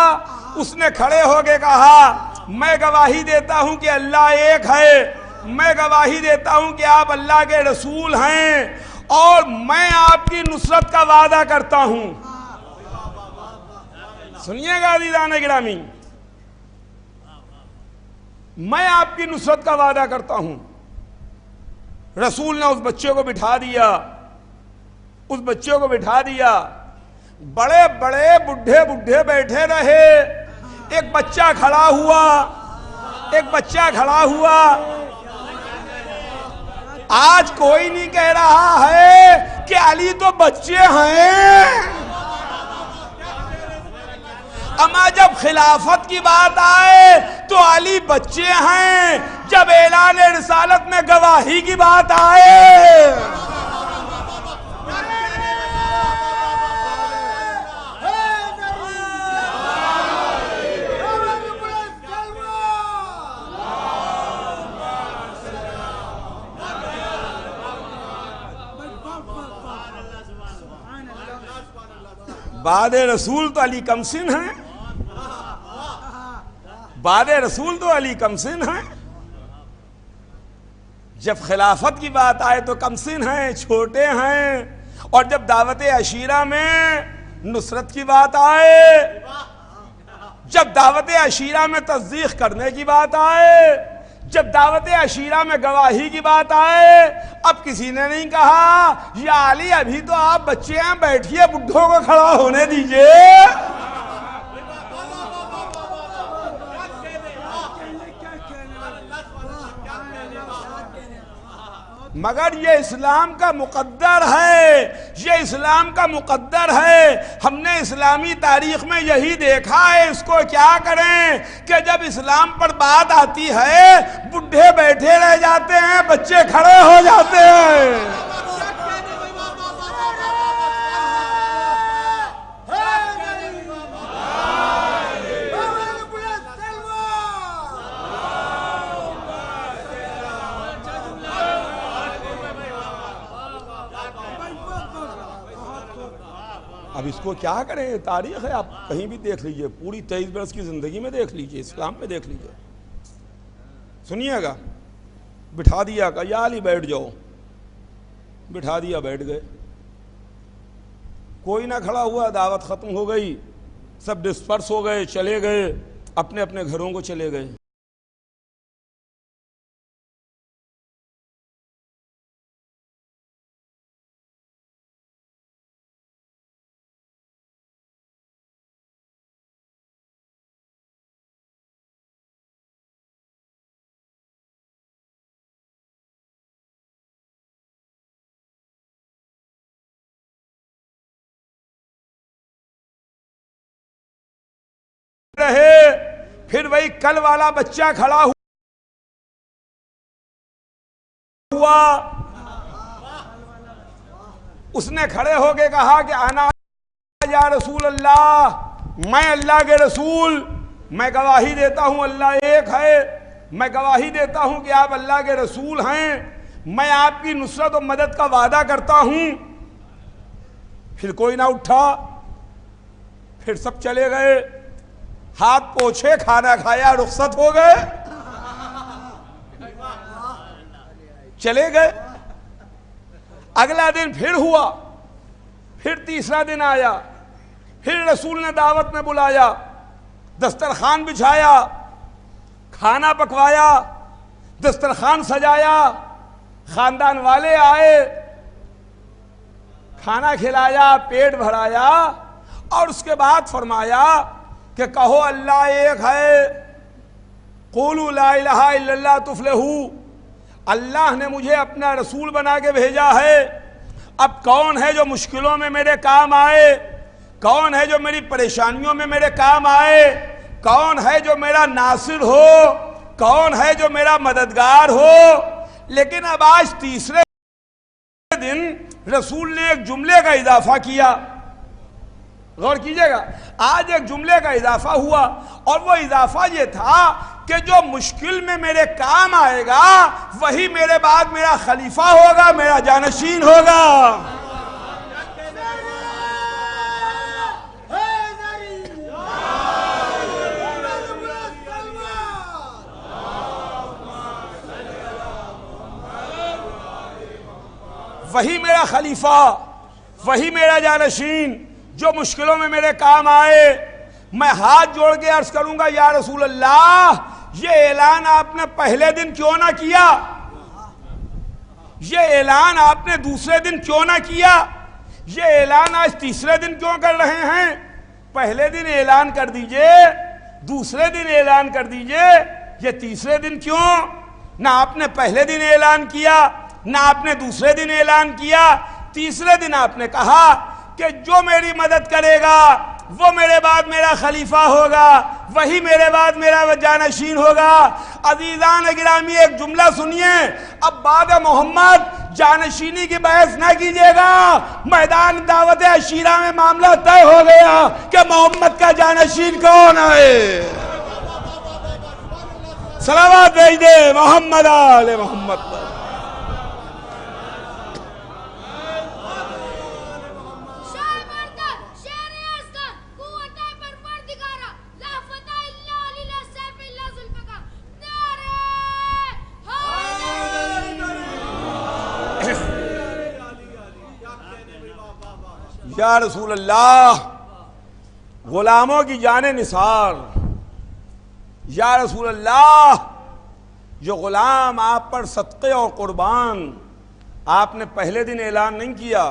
Speaker 1: اس نے کھڑے ہو کے کہا میں گواہی دیتا ہوں کہ اللہ ایک ہے، میں گواہی دیتا ہوں کہ آپ اللہ کے رسول ہیں، اور میں آپ کی نصرت کا وعدہ کرتا ہوں۔ سنیے گا عزیزان گرامی، میں آپ کی نصرت کا وعدہ کرتا ہوں۔ رسول نے اس بچے کو بٹھا دیا، اس بچے کو بٹھا دیا، بڑے بڑے بڈھے بڈھے بیٹھے رہے، ایک بچہ کھڑا ہوا، ایک بچہ کھڑا ہوا۔ آج کوئی نہیں کہہ رہا ہے کہ علی تو بچے ہیں، اما جب خلافت کی بات آئے تو علی بچے ہیں، جب اعلان رسالت میں گواہی کی بات آئے بعد رسول تو علی کم سن ہیں، بعد رسول تو علی کم سن ہیں، جب خلافت کی بات آئے تو کم سن ہیں، چھوٹے ہیں، اور جب دعوت عشیرہ میں نصرت کی بات آئے، جب دعوت عشیرہ میں تصدیق کرنے کی بات آئے، جب دعوت عشیرہ میں گواہی کی بات آئے، اب کسی نے نہیں کہا یا علی ابھی تو آپ بچے ہیں، بیٹھیے بڈھوں کو کھڑا ہونے دیجئے۔ مگر یہ اسلام کا مقدر ہے، یہ اسلام کا مقدر ہے۔ ہم نے اسلامی تاریخ میں یہی دیکھا ہے، اس کو کیا کریں کہ جب اسلام پر بات آتی ہے بڈھے بیٹھے رہ جاتے ہیں، بچے کھڑے ہو جاتے ہیں۔ اب اس کو کیا کریں، تاریخ ہے، آپ کہیں بھی دیکھ لیجئے، پوری 23 برس کی زندگی میں دیکھ لیجئے، اسلام میں دیکھ لیجئے۔ سنیے گا، بٹھا دیا کہ یا علی بیٹھ جاؤ، بٹھا دیا، بیٹھ گئے، کوئی نہ کھڑا ہوا، دعوت ختم ہو گئی، سب ڈسپرس ہو گئے، چلے گئے، اپنے اپنے گھروں کو چلے گئے۔ رہے پھر وہی کل والا بچہ کھڑا ہوا، اس نے کھڑے ہو کے کہا کہ انا یا رسول اللہ، میں اللہ کے رسول، میں گواہی دیتا ہوں اللہ ایک ہے، میں گواہی دیتا ہوں کہ آپ اللہ کے رسول ہیں، میں آپ کی نصرت و مدد کا وعدہ کرتا ہوں۔ پھر کوئی نہ اٹھا، پھر سب چلے گئے، ہاتھ پوچھے، کھانا کھایا، رخصت ہو گئے، چلے گئے۔ اگلا دن پھر ہوا، پھر تیسرا دن آیا، پھر رسول نے دعوت میں بلایا، دسترخوان بچھایا، کھانا پکوایا، دسترخوان سجایا، خاندان والے آئے، کھانا کھلایا، پیٹ بھرایا، اور اس کے بعد فرمایا کہ کہو اللہ ایک ہے، قولوا لا الہ الا اللہ تفلحوا، اللہ نے مجھے اپنا رسول بنا کے بھیجا ہے۔ اب کون ہے جو مشکلوں میں میرے کام آئے، کون ہے جو میری پریشانیوں میں میرے کام آئے، کون ہے جو میرا ناصر ہو، کون ہے جو میرا مددگار ہو۔ لیکن اب آج تیسرے دن رسول نے ایک جملے کا اضافہ کیا، غور کیجئے گا، آج ایک جملے کا اضافہ ہوا، اور وہ اضافہ یہ تھا کہ جو مشکل میں میرے کام آئے گا وہی میرے بعد میرا خلیفہ ہوگا، میرا جانشین ہوگا۔ وہی میرا خلیفہ، وہی میرا جانشین، جو مشکلوں میں میرے کام آئے۔ میں ہاتھ جوڑ کے عرض کروں گا یا رسول اللہ، یہ اعلان آپ نے پہلے دن کیوں نہ کیا؟ یہ اعلان آپ نے دوسرے دن کیوں نہ کیا؟ یہ اعلان آج تیسرے دن کیوں کر رہے ہیں؟ پہلے دن اعلان کر دیجئے، دوسرے دن اعلان کر دیجئے، یہ تیسرے دن کیوں؟ نہ آپ نے پہلے دن اعلان کیا، نہ آپ نے دوسرے دن اعلان کیا، تیسرے دن آپ نے کہا کہ جو میری مدد کرے گا وہ میرے بعد میرا خلیفہ ہوگا، وہی میرے بعد میرا جانشین ہوگا۔ عزیزان گرامی ایک جملہ سنیے، اب بعد محمد جانشینی کی بحث نہ کیجیے گا، میدان دعوت عشیرہ میں معاملہ طے ہو گیا کہ محمد کا جانشین کون ہے۔ صلوات بھیج دے محمد آل محمد۔ یا رسول اللہ، غلاموں کی جان نثار، یا رسول اللہ، جو غلام آپ پر صدقے اور قربان، آپ نے پہلے دن اعلان نہیں کیا،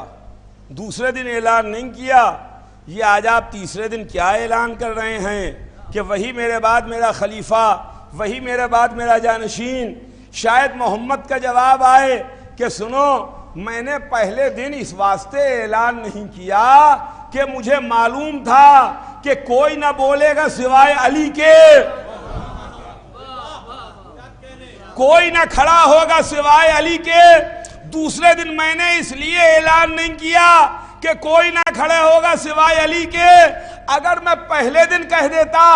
Speaker 1: دوسرے دن اعلان نہیں کیا، یہ آج آپ تیسرے دن کیا اعلان کر رہے ہیں کہ وہی میرے بعد میرا خلیفہ، وہی میرے بعد میرا جانشین۔ شاید محمد کا جواب آئے کہ سنو، میں نے پہلے دن اس واسطے اعلان نہیں کیا کہ مجھے معلوم تھا کہ کوئی نہ بولے گا سوائے علی کے، کوئی نہ کھڑا ہوگا سوائے علی کے۔ دوسرے دن میں نے اس لیے اعلان نہیں کیا کہ کوئی نہ کھڑے ہوگا سوائے علی کے۔ اگر میں پہلے دن کہہ دیتا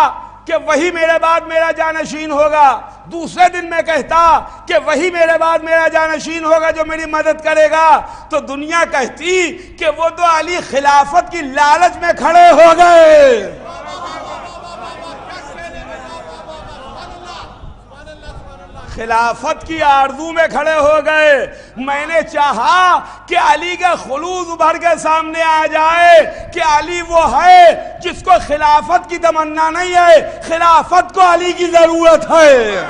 Speaker 1: کہ وہی میرے بعد میرا جانشین ہوگا، دوسرے دن میں کہتا کہ وہی میرے بعد میرا جانشین ہوگا جو میری مدد کرے گا، تو دنیا کہتی کہ وہ تو علی خلافت کی لالچ میں کھڑے ہو گئے۔ خلافت کی آرزو میں کھڑے ہو گئے۔ میں نے چاہا کہ علی کا خلوص ابھر کے سامنے آ جائے کہ علی وہ ہے جس کو خلافت کی تمنا نہیں ہے، خلافت کو علی کی ضرورت ہے۔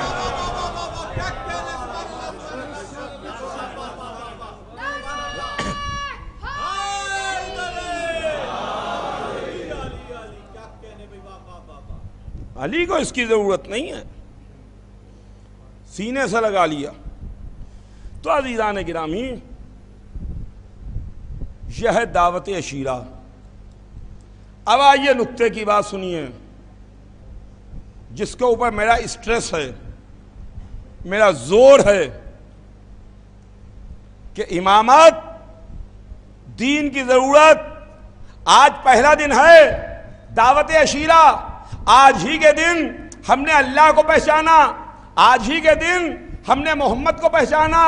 Speaker 1: علی کو اس کی ضرورت نہیں ہے، سینے سے لگا لیا۔ تو عزیزان گرامی، یہ ہے دعوت عشیرہ۔ اب آئیے نکتے کی بات سنیے، جس کے اوپر میرا اسٹریس ہے، میرا زور ہے کہ امامت دین کی ضرورت۔ آج پہلا دن ہے دعوت عشیرہ، آج ہی کے دن ہم نے اللہ کو پہچانا، آج ہی کے دن ہم نے محمد کو پہچانا،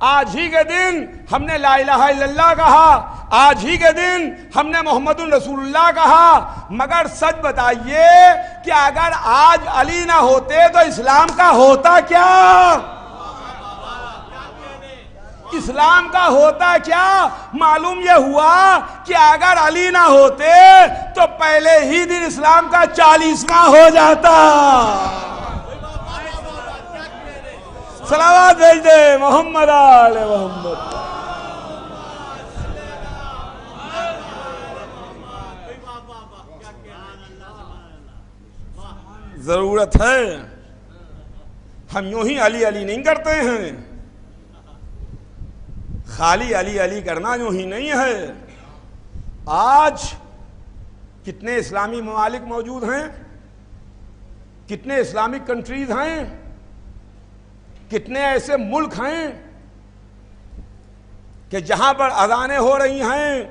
Speaker 1: آج ہی کے دن ہم نے لا الہ الا اللہ کہا، آج ہی کے دن ہم نے محمد رسول اللہ کہا۔ مگر سچ بتائیے کہ اگر آج علی نہ ہوتے تو اسلام کا ہوتا کیا؟ اسلام کا ہوتا کیا؟ معلوم یہ ہوا کہ اگر علی نہ ہوتے تو پہلے ہی دن اسلام کا 40واں ہو جاتا۔ صلوات بھیج دے محمد آل محمد۔ ضرورت ہے، ہم یوں ہی علی علی نہیں کرتے ہیں، خالی علی علی کرنا یوں ہی نہیں ہے۔ آج کتنے اسلامی ممالک موجود ہیں، کتنے اسلامک کنٹریز ہیں، کتنے ایسے ملک ہیں کہ جہاں پر اذانیں ہو رہی ہیں،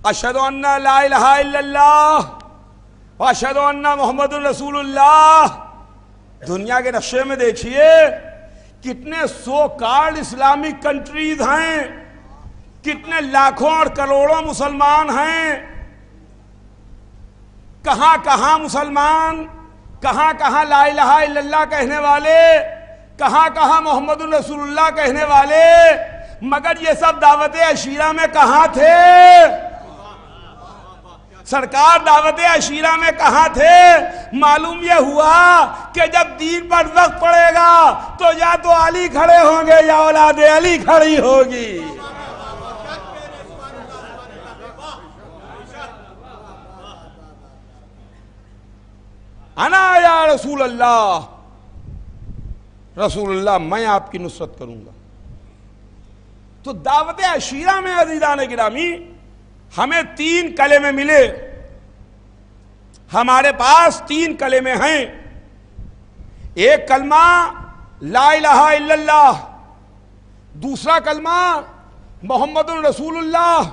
Speaker 1: اشہدو ان لا الہ الا اللہ واشہدو ان محمد رسول اللہ۔ دنیا کے نقشے میں دیکھیے کتنے سو کارڈ اسلامک کنٹریز ہیں، کتنے لاکھوں اور کروڑوں مسلمان ہیں۔ کہاں کہاں مسلمان، کہاں کہاں لا الہ الا اللہ کہنے والے، کہاں کہاں محمد رسول اللہ کہنے والے، مگر یہ سب دعوت عشیرہ میں کہاں تھے؟ سرکار دعوت عشیرہ میں کہاں تھے؟ معلوم یہ ہوا کہ جب دین پر وقت پڑے گا تو یا تو علی کھڑے ہوں گے یا اولاد علی کھڑی ہوگی. انا یا رسول اللہ، رسول اللہ میں آپ کی نصرت کروں گا. تو دعوت عشیرہ میں عزیزان گرامی ہمیں 3 کلمے ملے. ہمارے پاس 3 کلمے ہیں. ایک کلمہ لا الہ الا اللہ، دوسرا کلمہ محمد رسول اللہ،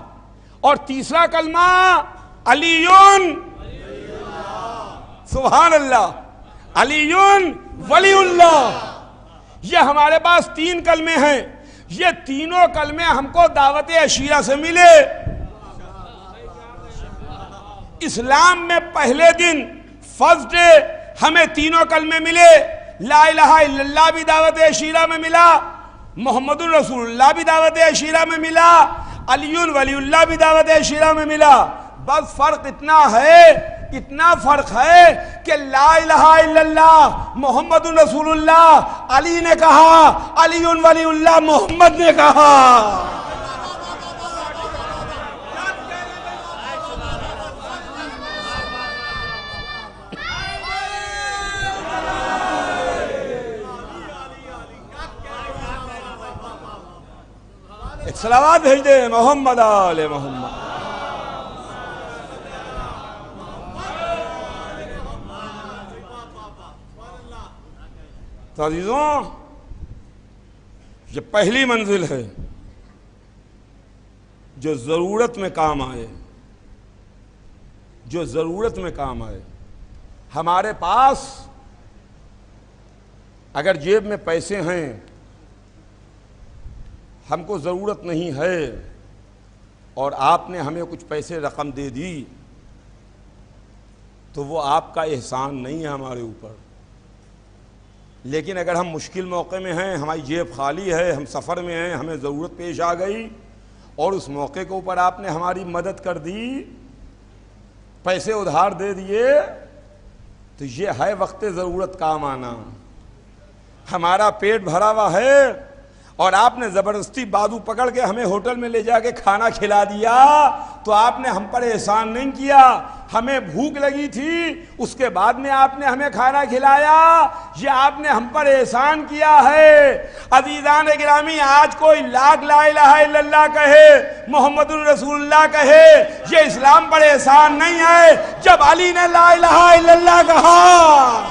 Speaker 1: اور تیسرا کلمہ علی. سبحان اللہ، علی ولی اللہ. یہ ہمارے پاس 3 کلمے ہیں. یہ تینوں کلمے ہم کو دعوت عشیرہ سے ملے. اسلام میں پہلے دن فرسٹ ڈے ہمیں تینوں کلمے ملے. لا الہ الا اللہ بھی دعوت عشیرہ میں ملا، محمد رسول اللہ بھی دعوت عشیرہ میں ملا، علی ولی اللہ بھی دعوت عشیرہ میں ملا. بس فرق اتنا فرق ہے کہ لا الہ الا اللہ محمد رسول اللہ علی نے کہا، علی ولی اللہ محمد نے کہا. ایک صلوات بھیج دے محمد آل محمد. تو عزیزوں، یہ پہلی منزل ہے جو ضرورت میں کام آئے، جو ضرورت میں کام آئے. ہمارے پاس اگر جیب میں پیسے ہیں، ہم کو ضرورت نہیں ہے، اور آپ نے ہمیں کچھ پیسے رقم دے دی، تو وہ آپ کا احسان نہیں ہے ہمارے اوپر. لیکن اگر ہم مشکل موقع میں ہیں، ہماری جیب خالی ہے، ہم سفر میں ہیں، ہمیں ضرورت پیش آ گئی، اور اس موقع کے اوپر آپ نے ہماری مدد کر دی، پیسے ادھار دے دیے، تو یہ ہے وقت ضرورت کام آنا. ہمارا پیٹ بھرا ہوا ہے اور آپ نے زبردستی بازو پکڑ کے ہمیں ہوٹل میں لے جا کے کھانا کھلا دیا، تو آپ نے ہم پر احسان نہیں کیا. ہمیں بھوک لگی تھی، اس کے بعد میں آپ نے ہمیں کھانا کھلایا، یہ آپ نے ہم پر احسان کیا ہے. عزیزان گرامی، آج کوئی لاکھ لا الہ الا اللہ کہے، محمد الرسول اللہ کہے، یہ اسلام پر احسان نہیں ہے. جب علی نے لا الہ الا اللہ کہا،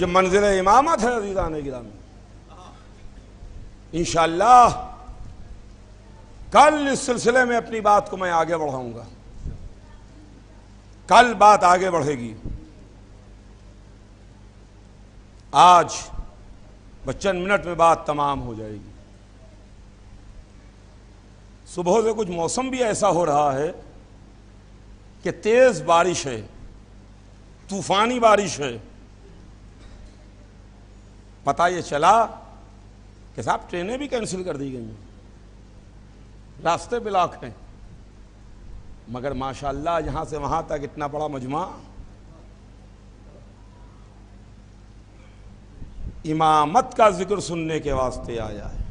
Speaker 1: یہ منزل امامت ہے. عزیزان گرامی، انشاءاللہ کل اس سلسلے میں اپنی بات کو میں آگے بڑھاؤں گا. کل بات آگے بڑھے گی. آج بس چند منٹ میں بات تمام ہو جائے گی. صبح سے کچھ موسم بھی ایسا ہو رہا ہے کہ تیز بارش ہے، طوفانی بارش ہے. پتہ یہ چلا کہ صاحب ٹرینیں بھی کینسل کر دی گئی ہیں، راستے بلاک ہیں. مگر ماشاءاللہ یہاں سے وہاں تک اتنا بڑا مجمع امامت کا ذکر سننے کے واسطے آیا ہے،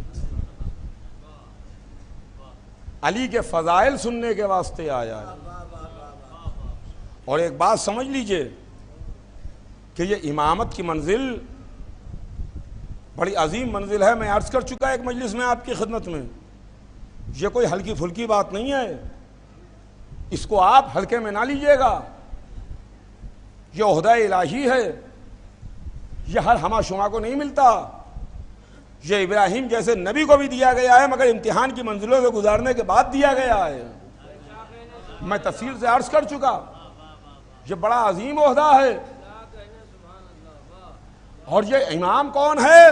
Speaker 1: علی کے فضائل سننے کے واسطے آیا ہے. اور ایک بات سمجھ لیجئے کہ یہ امامت کی منزل بڑی عظیم منزل ہے. میں عرض کر چکا ایک مجلس میں آپ کی خدمت میں، یہ کوئی ہلکی پھلکی بات نہیں ہے. اس کو آپ ہلکے میں نہ لیجئے گا. یہ عہدہ الہی ہے، یہ ہر ہمہ شمع کو نہیں ملتا. یہ ابراہیم جیسے نبی کو بھی دیا گیا ہے، مگر امتحان کی منزلوں سے گزارنے کے بعد دیا گیا ہے. میں تفصیل سے عرض کر چکا، یہ بڑا عظیم عہدہ ہے. اور یہ امام کون ہے؟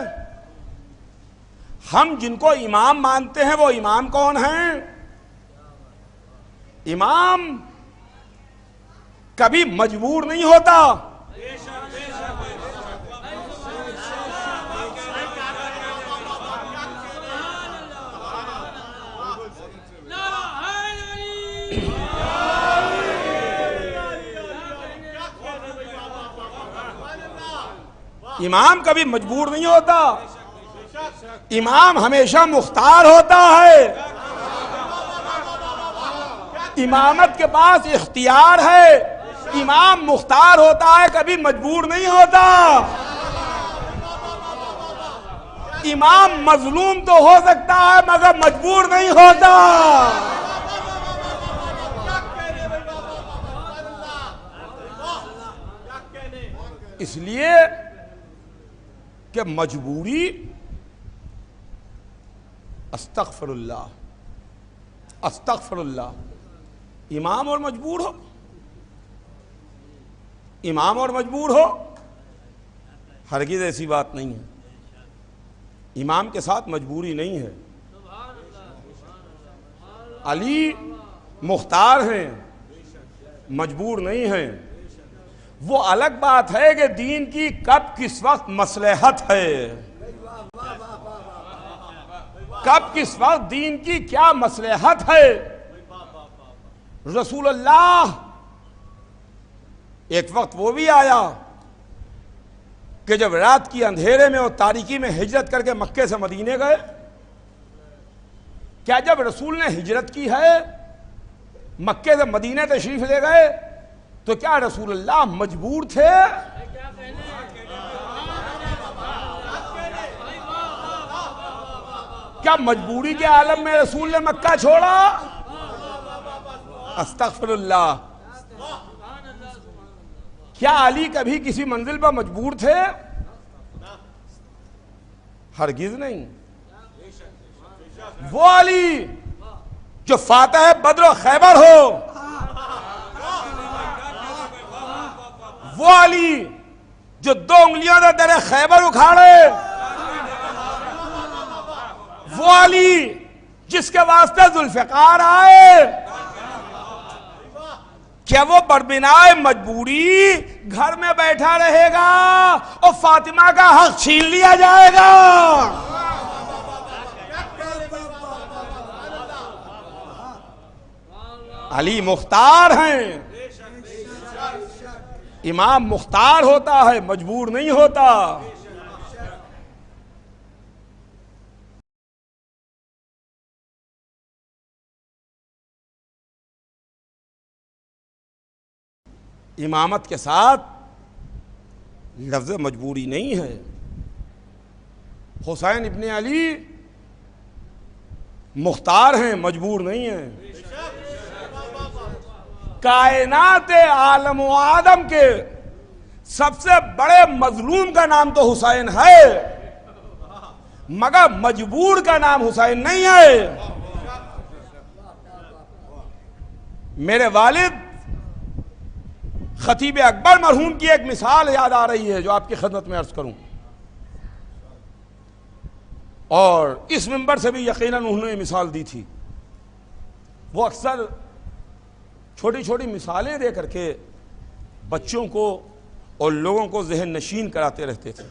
Speaker 1: ہم جن کو امام مانتے ہیں وہ امام کون ہیں؟ امام کبھی مجبور نہیں ہوتا. امام کبھی مجبور نہیں ہوتا. امام ہمیشہ مختار ہوتا ہے. امامت کے پاس اختیار ہے. امام مختار ہوتا ہے, کبھی مجبور نہیں ہوتا. امام مظلوم تو ہو سکتا ہے مگر مجبور نہیں ہوتا. اس لیے کہ مجبوری استغفر اللہ امام اور مجبور ہو, امام اور مجبور ہو, ہرگز ایسی بات نہیں ہے. امام کے ساتھ مجبوری نہیں ہے. علی مختار ہیں, مجبور نہیں ہیں. وہ الگ بات ہے کہ دین کی کب کس وقت مصلحت ہے, کب کس وقت دین کی کیا مصلحت ہے. رسول اللہ ایک وقت وہ بھی آیا کہ جب رات کی اندھیرے میں اور تاریکی میں ہجرت کر کے مکے سے مدینے گئے. کیا جب رسول نے ہجرت کی ہے, مکے سے مدینے تشریف لے گئے, تو کیا رسول اللہ مجبور تھے؟ کیا مجبوری کے عالم میں رسول نے مکہ چھوڑا؟ استغفر اللہ. کیا علی کبھی کسی منزل پر مجبور تھے؟ ہرگز نہیں. وہ علی جو فاتح بدر و خیبر ہو, وہ علی جو 2 انگلیوں سے در خیبر اکھاڑے, وہ علی جس کے واسطے ذوالفقار آئے, کیا وہ بربنائے مجبوری گھر میں بیٹھا رہے گا اور فاطمہ کا حق چھین لیا جائے گا؟ علی مختار ہیں. امام مختار ہوتا ہے, مجبور نہیں ہوتا. امامت کے ساتھ لفظ مجبوری نہیں ہے. حسین ابن علی مختار ہیں, مجبور نہیں ہیں. کائنات عالم و آدم کے سب سے بڑے مظلوم کا نام تو حسین ہے, مگر مجبور کا نام حسین نہیں ہے. میرے والد خطیب اکبر مرحوم کی ایک مثال یاد آ رہی ہے جو آپ کی خدمت میں عرض کروں, اور اس منبر سے بھی یقیناً انہوں نے مثال دی تھی. وہ اکثر چھوٹی چھوٹی مثالیں دے کر کے بچوں کو اور لوگوں کو ذہن نشین کراتے رہتے تھے,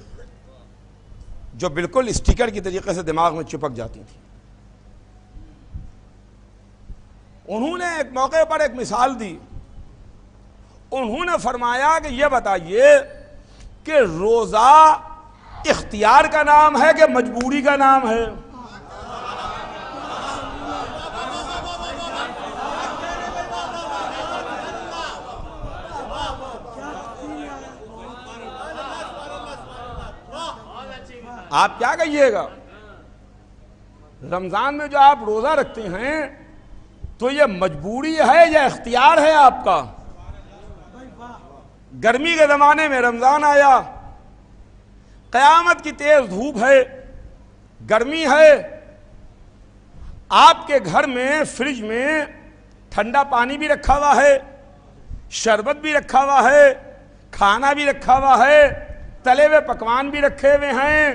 Speaker 1: جو بالکل اسٹیکر کی طریقے سے دماغ میں چپک جاتی تھی. انہوں نے ایک موقع پر ایک مثال دی. انہوں نے فرمایا کہ یہ بتائیے کہ روزہ اختیار کا نام ہے کہ مجبوری کا نام ہے؟ آپ کیا کہیے گا؟ رمضان میں جو آپ روزہ رکھتے ہیں تو یہ مجبوری ہے یا اختیار ہے آپ کا؟ گرمی کے زمانے میں رمضان آیا, قیامت کی تیز دھوپ ہے, گرمی ہے, آپ کے گھر میں فریج میں ٹھنڈا پانی بھی رکھا ہوا ہے, شربت بھی رکھا ہوا ہے, کھانا بھی رکھا ہوا ہے, تلے ہوئے پکوان بھی رکھے ہوئے ہیں,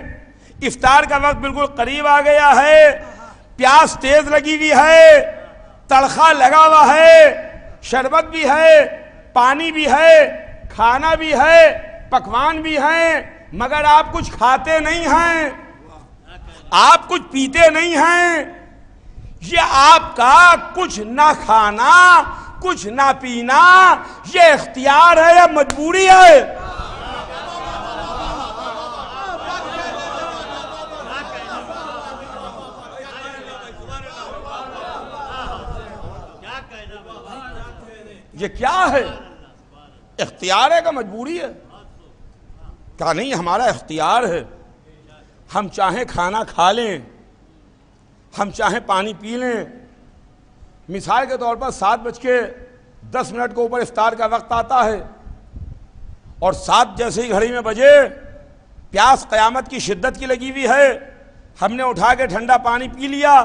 Speaker 1: افطار کا وقت بالکل قریب آ گیا ہے, پیاس تیز لگی ہوئی ہے, تڑخا لگا ہوا ہے، شربت بھی ہے، پانی بھی ہے، کھانا بھی ہے، پکوان بھی ہیں، مگر آپ کچھ کھاتے نہیں ہیں، آپ کچھ پیتے نہیں ہیں۔ یہ آپ کا کچھ نہ کھانا، کچھ نہ پینا، یہ اختیار ہے یا مجبوری ہے؟ یہ کیا ہے؟ اختیار ہے کہ مجبوری ہے؟ کہا نہیں، ہمارا اختیار ہے، ہم چاہیں کھانا کھا لیں، ہم چاہیں پانی پی لیں۔ مثال کے طور پر 7:10 کے اوپر افطار کا وقت آتا ہے، اور 7 جیسے ہی گھڑی میں بجے، پیاس قیامت کی شدت کی لگی ہوئی ہے، ہم نے اٹھا کے ٹھنڈا پانی پی لیا،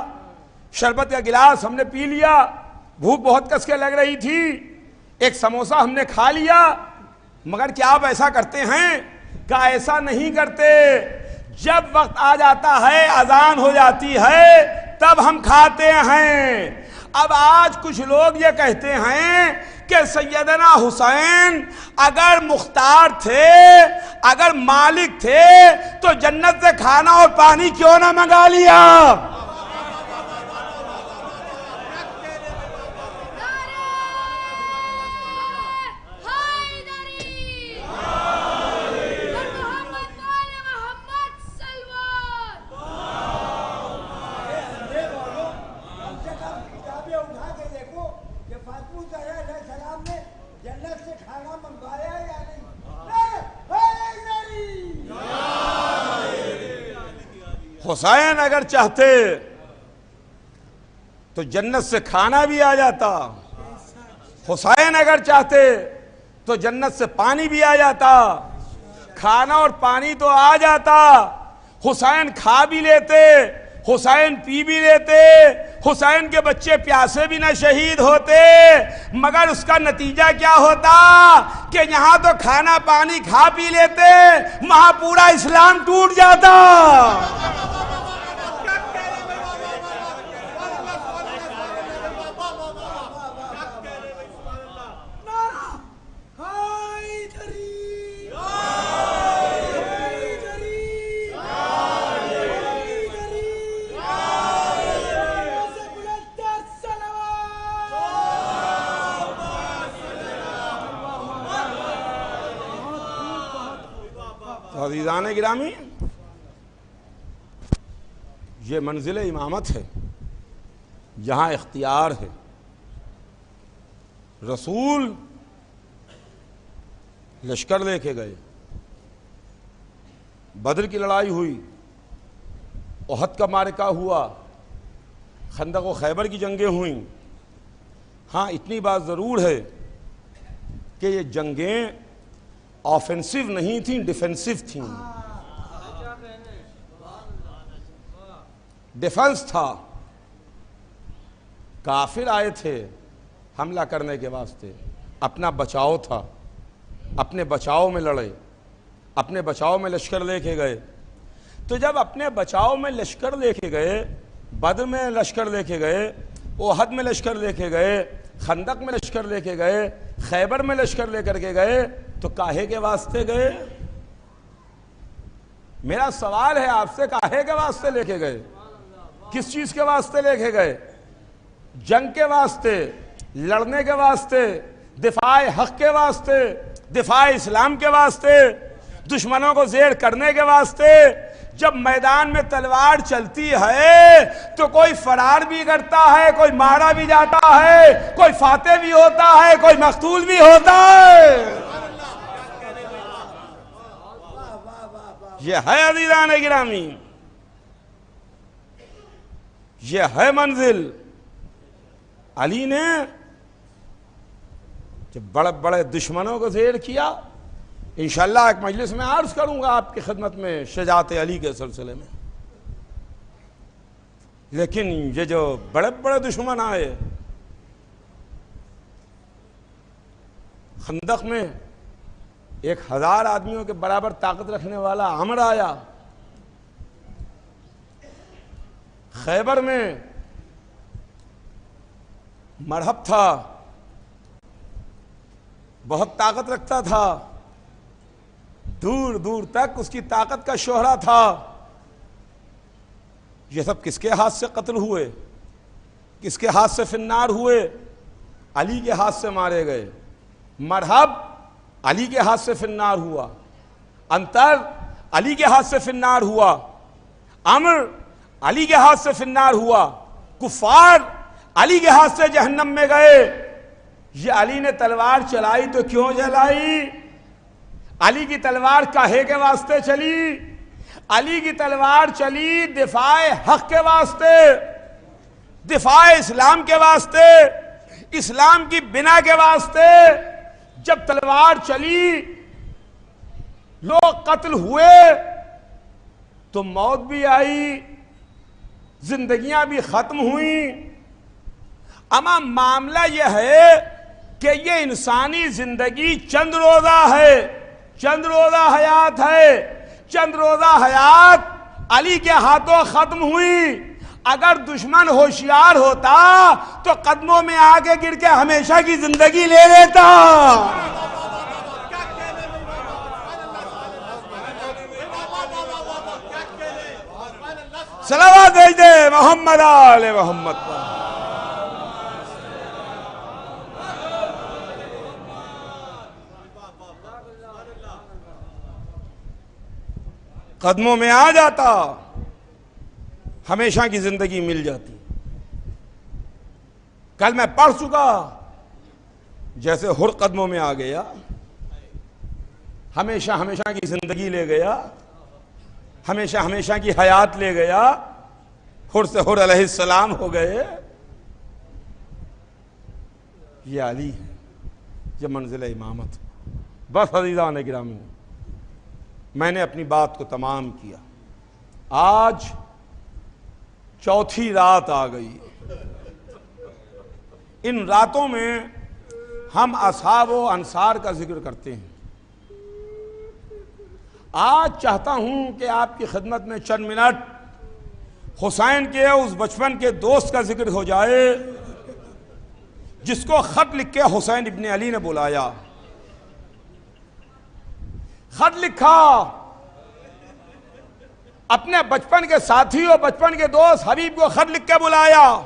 Speaker 1: شربت کا گلاس ہم نے پی لیا، بھوک بہت کس کے لگ رہی تھی، ایک سموسہ ہم نے کھا لیا، مگر کیا آپ ایسا کرتے ہیں؟ کہ ایسا نہیں کرتے۔ جب وقت آ جاتا ہے، اذان ہو جاتی ہے، تب ہم کھاتے ہیں۔ اب آج کچھ لوگ یہ کہتے ہیں کہ سیدنا حسین اگر مختار تھے، اگر مالک تھے، تو جنت سے کھانا اور پانی کیوں نہ منگا لیا؟ حسین اگر چاہتے تو جنت سے کھانا بھی آ جاتا، حسین اگر چاہتے تو جنت سے پانی بھی آ جاتا، کھانا اور پانی تو آ جاتا، حسین کھا بھی لیتے، حسین پی بھی لیتے، حسین کے بچے پیاسے بھی نہ شہید ہوتے، مگر اس کا نتیجہ کیا ہوتا کہ یہاں تو کھانا پانی کھا پی لیتے، وہاں پورا اسلام ٹوٹ جاتا۔ عزیزان گرامی، یہ منزل امامت ہے، یہاں اختیار ہے۔ رسول لشکر لے کے گئے، بدر کی لڑائی ہوئی، احد کا معرکہ ہوا، خندق و خیبر کی جنگیں ہوئیں۔ ہاں اتنی بات ضرور ہے کہ یہ جنگیں آفینسو نہیں تھیں، ڈیفینسو تھیں۔ ڈیفنس تھا، کافر آئے تھے حملہ کرنے کے واسطے، اپنا بچاؤ تھا، اپنے بچاؤ میں لڑے، اپنے بچاؤ میں لشکر لے کے گئے۔ تو جب اپنے بچاؤ میں لشکر لے کے گئے، بدر میں لشکر لے کے گئے، احد میں لشکر لے کے گئے، خندق میں لشکر لے کے گئے، خیبر میں لشکر لے کر کے گئے، تو کاہے کے واسطے گئے؟ میرا سوال ہے آپ سے، کاہے کے واسطے لے کے گئے؟ کس چیز کے واسطے لے کے گئے؟ جنگ کے واسطے، لڑنے کے واسطے، دفاع حق کے واسطے، دفاع اسلام کے واسطے، دشمنوں کو زیر کرنے کے واسطے؟ جب میدان میں تلوار چلتی ہے تو کوئی فرار بھی کرتا ہے، کوئی مارا بھی جاتا ہے، کوئی فاتح بھی ہوتا ہے، کوئی مقتول بھی ہوتا ہے۔ یہ ہے عزیزان گرامی، یہ ہے منزل۔ علی نے جب بڑے بڑے دشمنوں کو زیر کیا، انشاءاللہ ایک مجلس میں عرض کروں گا آپ کی خدمت میں شجاعت علی کے سلسلے میں، لیکن یہ جو بڑے بڑے دشمن آئے، خندق میں 1000 آدمیوں کے برابر طاقت رکھنے والا عمر آیا، خیبر میں مرحب تھا، بہت طاقت رکھتا تھا، دور دور تک اس کی طاقت کا شہرہ تھا۔ یہ سب کس کے ہاتھ سے قتل ہوئے؟ کس کے ہاتھ سے فنار ہوئے؟ علی کے ہاتھ سے مارے گئے۔ مرحب علی کے ہاتھ سے فنار ہوا، انتر علی کے ہاتھ سے فنار ہوا، امر علی کے ہاتھ سے فنار ہوا، کفار علی کے ہاتھ سے جہنم میں گئے۔ یہ علی نے تلوار چلائی تو کیوں چلائی؟ علی کی تلوار کاہے کے واسطے چلی؟ علی کی تلوار چلی دفاع حق کے واسطے، دفاع اسلام کے واسطے، اسلام کی بنا کے واسطے۔ جب تلوار چلی، لوگ قتل ہوئے تو موت بھی آئی، زندگیاں بھی ختم ہوئیں۔ اما معاملہ یہ ہے کہ یہ انسانی زندگی چند روزہ ہے، چند روزہ حیات ہے، چند روزہ حیات علی کے ہاتھوں ختم ہوئی۔ اگر دشمن ہوشیار ہوتا تو قدموں میں آگے گر کے ہمیشہ کی زندگی لے لیتا۔ صلوات دے محمد آل محمد۔ قدموں میں آ جاتا، ہمیشہ کی زندگی مل جاتی۔ کل میں پڑھ چکا، جیسے حر قدموں میں آ گیا، ہمیشہ ہمیشہ کی زندگی لے گیا، ہمیشہ ہمیشہ کی حیات لے گیا، حر سے حر علیہ السلام ہو گئے۔ یہ علی ہے، یہ منزل امامت۔ بس عزیزان گرامی، میں نے اپنی بات کو تمام کیا۔ آج چوتھی رات آ گئی۔ ان راتوں میں ہم اصحاب و انصار کا ذکر کرتے ہیں۔ آج چاہتا ہوں کہ آپ کی خدمت میں چند منٹ حسین کے اس بچپن کے دوست کا ذکر ہو جائے جس کو خط لکھ کے حسین ابن علی نے بلایا۔ خط لکھا، اپنے بچپن کے ساتھی اور بچپن کے دوست حبیب کو خط لکھ کے بلایا۔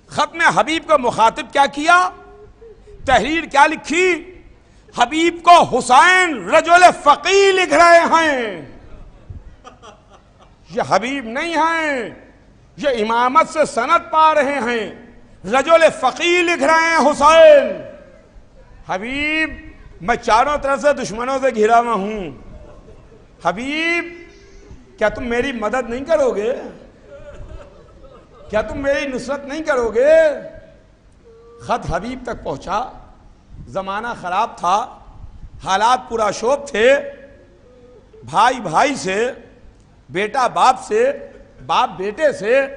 Speaker 1: خط میں حبیب کو مخاطب کیا کیا؟ تحریر کیا لکھی؟ حبیب کو حسین رجل فقی لکھ رہے ہیں۔ یہ حبیب نہیں ہیں، یہ امامت سے سند پا رہے ہیں۔ رجل فقی لکھ رہے ہیں حسین۔ حبیب، میں چاروں طرف سے دشمنوں سے گھرا ہوا ہوں، حبیب کیا تم میری مدد نہیں کرو گے؟ کیا تم میری نصرت نہیں کرو گے؟ خط حبیب تک پہنچا۔ زمانہ خراب تھا، حالات پورا شوب تھے، بھائی بھائی سے، بیٹا باپ سے، باپ بیٹے سے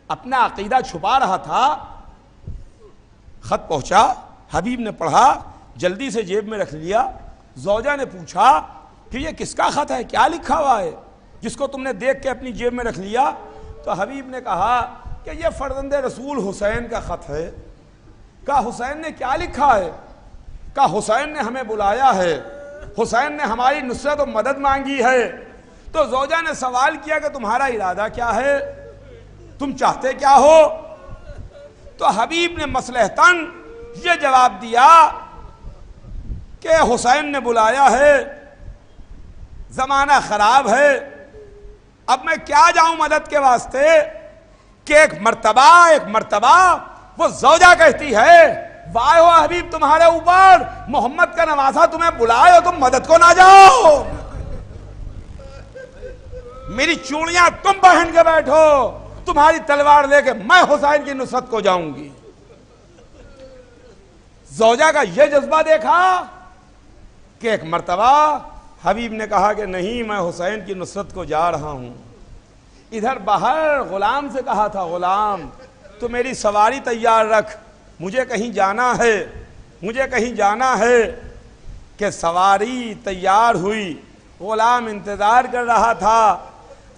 Speaker 1: اپنا عقیدہ چھپا رہا تھا۔ خط پہنچا، حبیب نے پڑھا، جلدی سے جیب میں رکھ لیا۔ زوجہ نے پوچھا کہ یہ کس کا خط ہے، کیا لکھا ہوا ہے جس کو تم نے دیکھ کے اپنی جیب میں رکھ لیا؟ تو حبیب نے کہا کہ یہ فرزند رسول حسین کا خط ہے۔ کہا حسین نے کیا لکھا ہے؟ کہا حسین نے ہمیں بلایا ہے، حسین نے ہماری نصرت و مدد مانگی ہے۔ تو زوجہ نے سوال کیا کہ تمہارا ارادہ کیا ہے، تم چاہتے کیا ہو؟ تو حبیب نے مصلحتاً یہ جواب دیا کہ حسین نے بلایا ہے، زمانہ خراب ہے، اب میں کیا جاؤں مدد کے واسطے؟ کہ ایک مرتبہ وہ زوجہ کہتی ہے واہ ہو حبیب تمہارے اوپر، محمد کا نواسا تمہیں بلائے اور تم مدد کو نہ جاؤ، میری چوڑیاں تم پہن کے بیٹھو، تمہاری تلوار لے کے میں حسین کی نصرت کو جاؤں گی۔ زوجہ کا یہ جذبہ دیکھا کہ ایک مرتبہ حبیب نے کہا کہ نہیں، میں حسین کی نصرت کو جا رہا ہوں۔ ادھر باہر غلام سے کہا تھا غلام تو میری سواری تیار رکھ، مجھے کہیں جانا ہے، مجھے کہیں جانا ہے۔ کہ سواری تیار ہوئی، غلام انتظار کر رہا تھا۔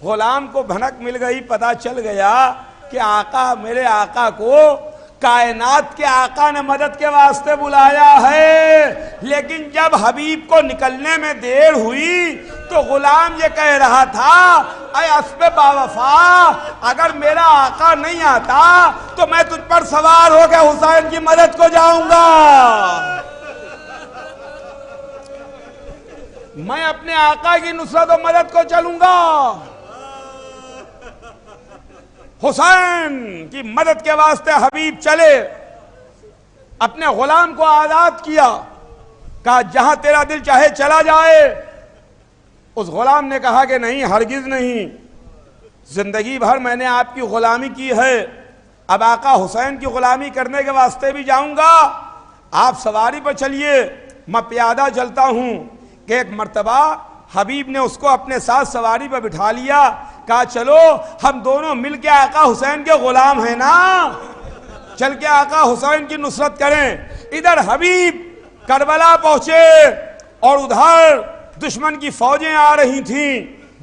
Speaker 1: غلام کو بھنک مل گئی، پتہ چل گیا کہ آقا، میرے آقا کو کائنات کے آقا نے مدد کے واسطے بلایا ہے، لیکن جب حبیب کو نکلنے میں دیر ہوئی تو غلام یہ کہہ رہا تھا، اے اسب باوفا، اگر میرا آقا نہیں آتا تو میں تجھ پر سوار ہو کے حسین کی مدد کو جاؤں گا، میں اپنے آقا کی نصرت و مدد کو چلوں گا۔ حسین کی مدد کے واسطے حبیب چلے، اپنے غلام کو آزاد کیا، کہا جہاں تیرا دل چاہے چلا جائے۔ اس غلام نے کہا کہ نہیں، ہرگز نہیں، زندگی بھر میں نے آپ کی غلامی کی ہے، اب آقا حسین کی غلامی کرنے کے واسطے بھی جاؤں گا، آپ سواری پر چلیے، میں پیادہ چلتا ہوں۔ کہ ایک مرتبہ حبیب نے اس کو اپنے ساتھ سواری پر بٹھا لیا، کہا چلو ہم دونوں مل کے آقا حسین کے غلام ہیں نا، چل کے آقا حسین کی نصرت کریں۔ ادھر حبیب کربلا پہنچے اور ادھر دشمن کی فوجیں آ رہی تھیں،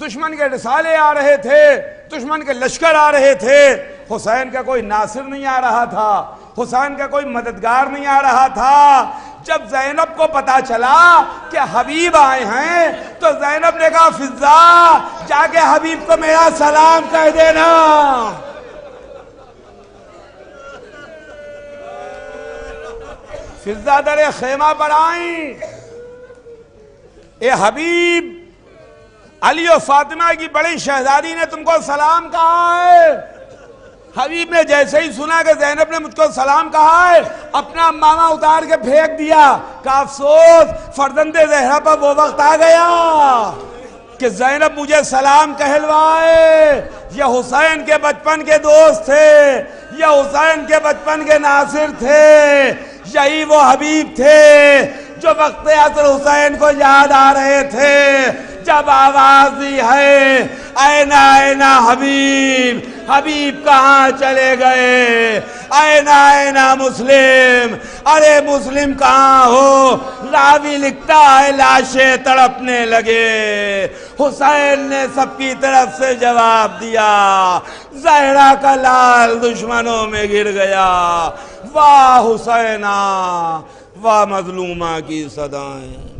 Speaker 1: دشمن کے رسالے آ رہے تھے، دشمن کے لشکر آ رہے تھے، حسین کا کوئی ناصر نہیں آ رہا تھا، حسین کا کوئی مددگار نہیں آ رہا تھا۔ جب زینب کو پتا چلا کہ حبیب آئے ہیں تو زینب نے کہا فضہ جا کے حبیب کو میرا سلام کہہ دینا۔ فضہ در خیمہ پر آئیں، اے حبیب، علی و فاطمہ کی بڑی شہزادی نے تم کو سلام کہا ہے۔ حبیب نے جیسے ہی سنا کہ زینب نے مجھ کو سلام کہا ہے، اپنا امامہ اتار کے پھینک دیا، کہ افسوس فرزند زہرا پر وہ وقت آ گیا کہ زینب مجھے سلام کہلوائے۔ یہ حسین کے بچپن کے دوست تھے، یہ حسین کے بچپن کے ناصر تھے، یہی وہ حبیب تھے جو وقت عصر حسین کو یاد آ رہے تھے جب آواز دی ہے اینا اینا حبیب، حبیب کہاں چلے گئے، اینا اینا مسلم، ارے مسلم کہاں ہو۔ راوی لکھتا ہے لاشیں تڑپنے لگے، حسین نے سب کی طرف سے جواب دیا، زہرا کا لال دشمنوں میں گر گیا، واہ حسینہ واہ مظلومہ کی صدائیں۔